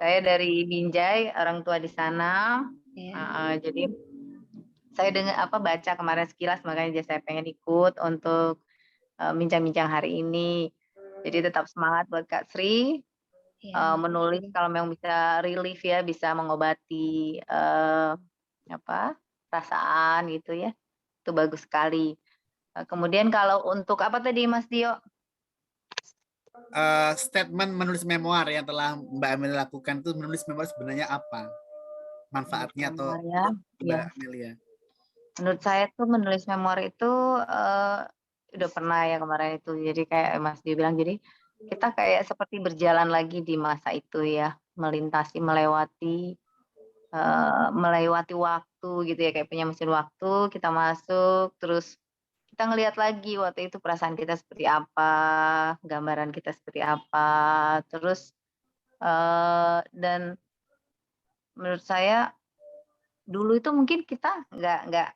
saya dari Binjai, orang tua di sana. Jadi saya baca kemarin sekilas, makanya saya pengen ikut untuk bincang-bincang hari ini. Jadi tetap semangat buat Kak Sri. Menulis kalau memang bisa relief ya, bisa mengobati perasaan gitu ya. Itu bagus sekali. Kemudian kalau untuk apa tadi Mas Tio? Statement menulis memoir yang telah Mbak Amelia lakukan itu, menulis memoir sebenarnya apa? Manfaatnya atau Mbak Amelia? Menurut saya tuh menulis memoir itu udah pernah ya kemarin itu. Jadi kayak Mas Dio bilang, jadi kita kayak seperti berjalan lagi di masa itu ya, melewati waktu gitu ya, kayak punya mesin waktu, kita masuk, terus kita ngelihat lagi waktu itu perasaan kita seperti apa, gambaran kita seperti apa, terus dan menurut saya dulu itu mungkin kita nggak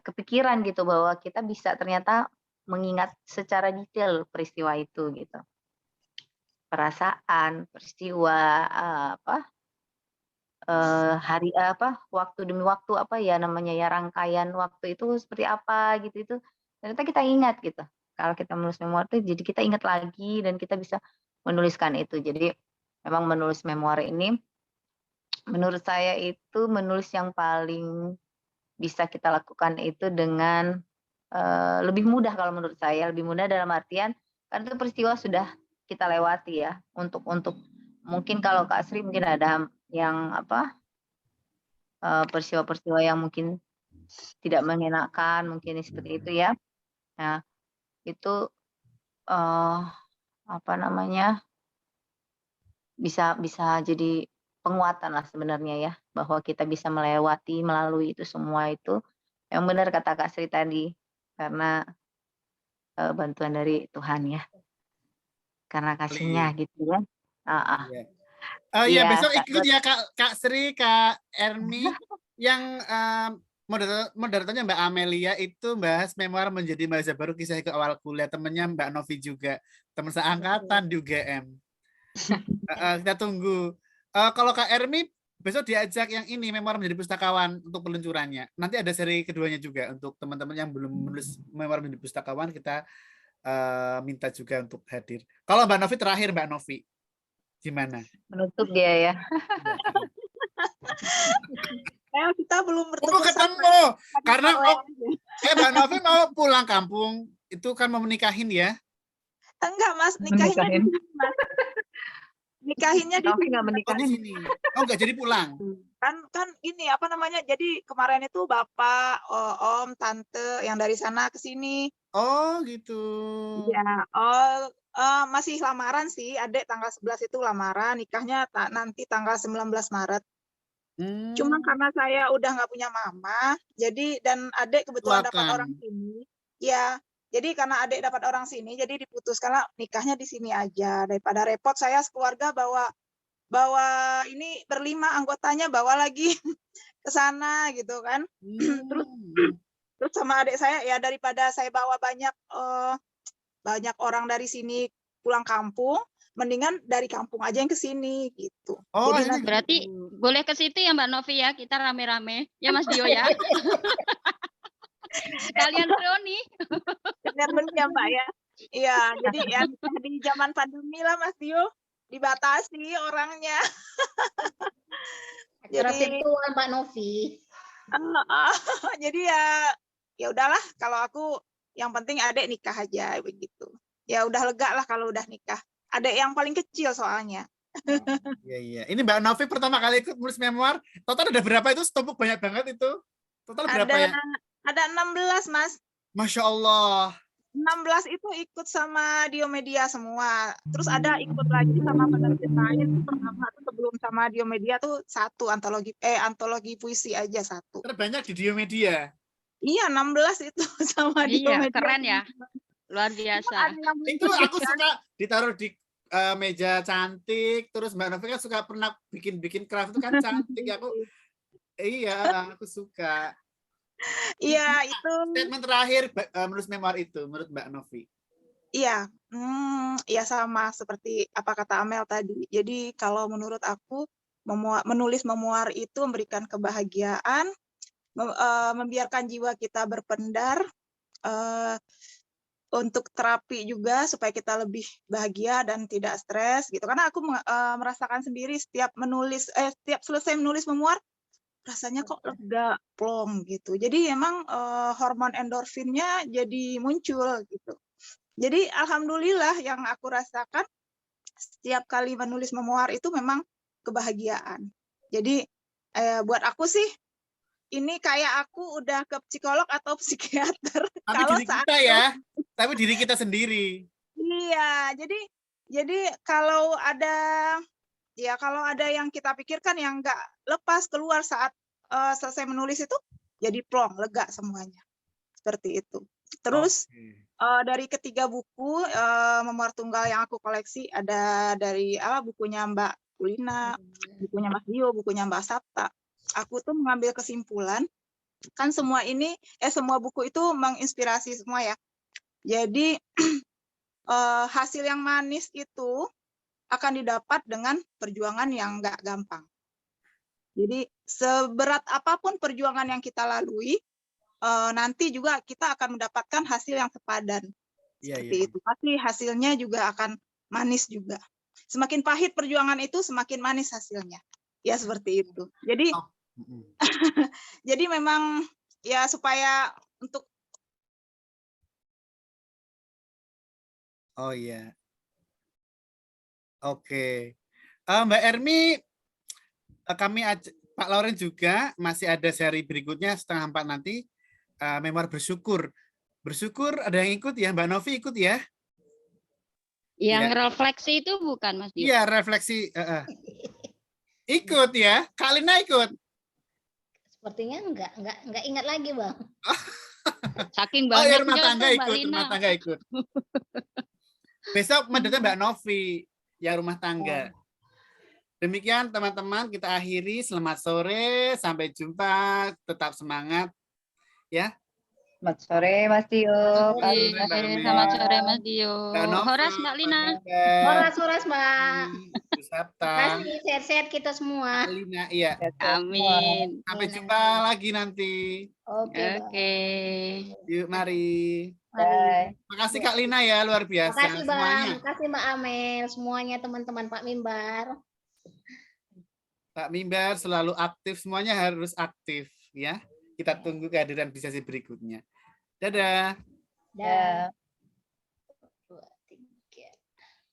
kepikiran gitu bahwa kita bisa ternyata mengingat secara detail peristiwa itu gitu, perasaan, peristiwa waktu demi waktu namanya ya, rangkaian waktu itu seperti apa gitu, itu ternyata kita ingat gitu. Kalau kita menulis memoir itu jadi kita ingat lagi dan kita bisa menuliskan itu. Jadi memang menulis memoir ini menurut saya itu menulis yang paling bisa kita lakukan itu dengan lebih mudah. Kalau menurut saya lebih mudah dalam artian karena itu peristiwa sudah kita lewati ya. Untuk mungkin kalau Kak Sri mungkin ada yang peristiwa-peristiwa yang mungkin tidak mengenakan, mungkin seperti itu ya. Nah itu bisa jadi penguatan lah sebenarnya ya, bahwa kita bisa melalui itu semua itu. Yang benar kata Kak Sri tadi, karena bantuan dari Tuhan ya, karena kasihnya gitu kan. Heeh. Iya. Oh iya, Iya, besok Kak ikut Dot. ya Kak Sri, Kak Ermi, yang moderatornya Mbak Amelia itu bahas memoir menjadi mahasiswa baru kisah ke awal kuliah, temennya Mbak Novi juga, teman seangkatan di UGM. Kita tunggu. Kalau Kak Ermi besok diajak yang ini memoir menjadi pustakawan untuk peluncurannya. Nanti ada seri keduanya juga untuk teman-teman yang belum menulis memoir menjadi pustakawan, kita minta juga untuk hadir. Kalau Mbak Novi terakhir, Mbak Novi gimana? Menutup dia ya. Kita belum bertemu. Ketemu karena Mbak Novi mau pulang kampung, itu kan mau menikahin ya? Enggak Mas, nikahinnya di sini, Mas. Nikahinnya di Novi sini. nggak menikahin. Sini. Oh enggak jadi pulang. Kan ini apa namanya? Jadi kemarin itu Bapak, Om, Tante yang dari sana ke sini. Oh gitu. Ya, masih lamaran sih, Adek tanggal 11 itu lamaran, nikahnya nanti tanggal 19 Maret. Cuma karena saya udah nggak punya mama, jadi dan Adek kebetulan dapat orang sini. Ya, jadi karena Adek dapat orang sini, jadi diputuskan nikahnya di sini aja daripada repot saya sekeluarga bawa ini berlima anggotanya bawa lagi ke sana gitu kan. Terus sama adik saya ya daripada saya bawa banyak orang dari sini pulang kampung, mendingan dari kampung aja yang ke sini gitu. Oh, jadi berarti boleh ke situ ya Mbak Novi ya, kita rame-rame ya Mas Dio ya. Sekalian reuni. benar ya Mbak ya. Iya, jadi ya di zaman pandemi lah Mas Dio dibatasi orangnya. Acara virtual Mbak Novi. Jadi ya udahlah kalau aku yang penting Adek nikah aja begitu. Ya udah lega lah kalau udah nikah. Adek yang paling kecil soalnya. Iya. Ini Mbak Novi pertama kali ikut nulis memoir. Total ada berapa itu? Setopuk banyak banget itu. Total berapa ya? Ada 16 Mas. Masya Allah. 16 itu ikut sama Diomedia semua. Terus ada ikut lagi sama penerbit lain. Pertama tuh sebelum sama Diomedia tuh satu antologi puisi aja satu. Terbanyak di Diomedia. Iya 16 itu sama Diomedia. Iya keren ya. Luar biasa. Itu aku suka ditaruh di meja cantik. Terus Mbak Novi kan suka pernah bikin craft itu kan cantik. Aku suka. Iya itu. Statement terakhir menulis memoir itu menurut Mbak Novi. Iya, ya sama seperti apa kata Amel tadi. Jadi kalau menurut aku menulis memoir itu memberikan kebahagiaan, membiarkan jiwa kita berpendar, untuk terapi juga supaya kita lebih bahagia dan tidak stres gitu. Karena aku merasakan sendiri setiap selesai menulis memoir rasanya kok lega, plong gitu. Jadi emang hormon endorfinnya jadi muncul gitu. Jadi alhamdulillah yang aku rasakan setiap kali menulis memoir itu memang kebahagiaan. Jadi buat aku sih ini kayak aku udah ke psikolog atau psikiater. Tapi kalau diri kita ya, tapi diri kita sendiri. Iya, jadi kalau ada yang kita pikirkan yang nggak lepas keluar saat selesai menulis itu, jadi plong, lega semuanya. Seperti itu. Terus dari ketiga buku memoir tunggal yang aku koleksi ada dari bukunya Mbak Kulina, bukunya Mas Dio, bukunya Mbak Sapta. Aku tuh mengambil kesimpulan kan semua buku itu menginspirasi semua ya. Jadi hasil yang manis itu akan didapat dengan perjuangan yang nggak gampang. Jadi seberat apapun perjuangan yang kita lalui, nanti juga kita akan mendapatkan hasil yang sepadan. Seperti itu. Pasti hasilnya juga akan manis juga. Semakin pahit perjuangan itu, semakin manis hasilnya. Ya seperti itu. Jadi, jadi memang ya supaya untuk. Oh iya. Oke. Mbak Ermi, Pak Lauren juga masih ada seri berikutnya 3:30 nanti. Memoir bersyukur. Bersyukur ada yang ikut ya, Mbak Novi ikut ya? Yang refleksi itu bukan Mas Dio? Iya, refleksi. Ikut ya, Kak Lina ikut. Sepertinya enggak ingat lagi, Bang. Saking Oh ya, banyaknya rumah tangga tuh Mbak ikut, Lina. rumah tangga ikut. Besok mendatang Mbak Novi yang rumah tangga. Demikian teman-teman, kita akhiri. Selamat sore, sampai jumpa. Tetap semangat ya. Selamat sore Mas Tio. Selamat Kak sore, Lina. Mbak Mel. Selamat sore Mas Dio. Mbak Nova, Horas Mbak Pak Lina. Mimbar, Horas-horas, Mbak. Bu Sabta, Makasih, sehat-sehat kita semua. Kak Lina, iya. Sehat-sehat semua. Amin. Sampai jumpa lagi nanti. Oke, Bang. Oke. Yuk, mari. Mari. Bye. Makasih Kak Lina ya, luar biasa Makasih, Bang. semuanya. Makasih, Mbak Amel. Semuanya teman-teman Pak Mimbar. Pak Mimbar selalu aktif, semuanya harus aktif ya. Kita tunggu kehadiran di sesi berikutnya. Dadah. Dah.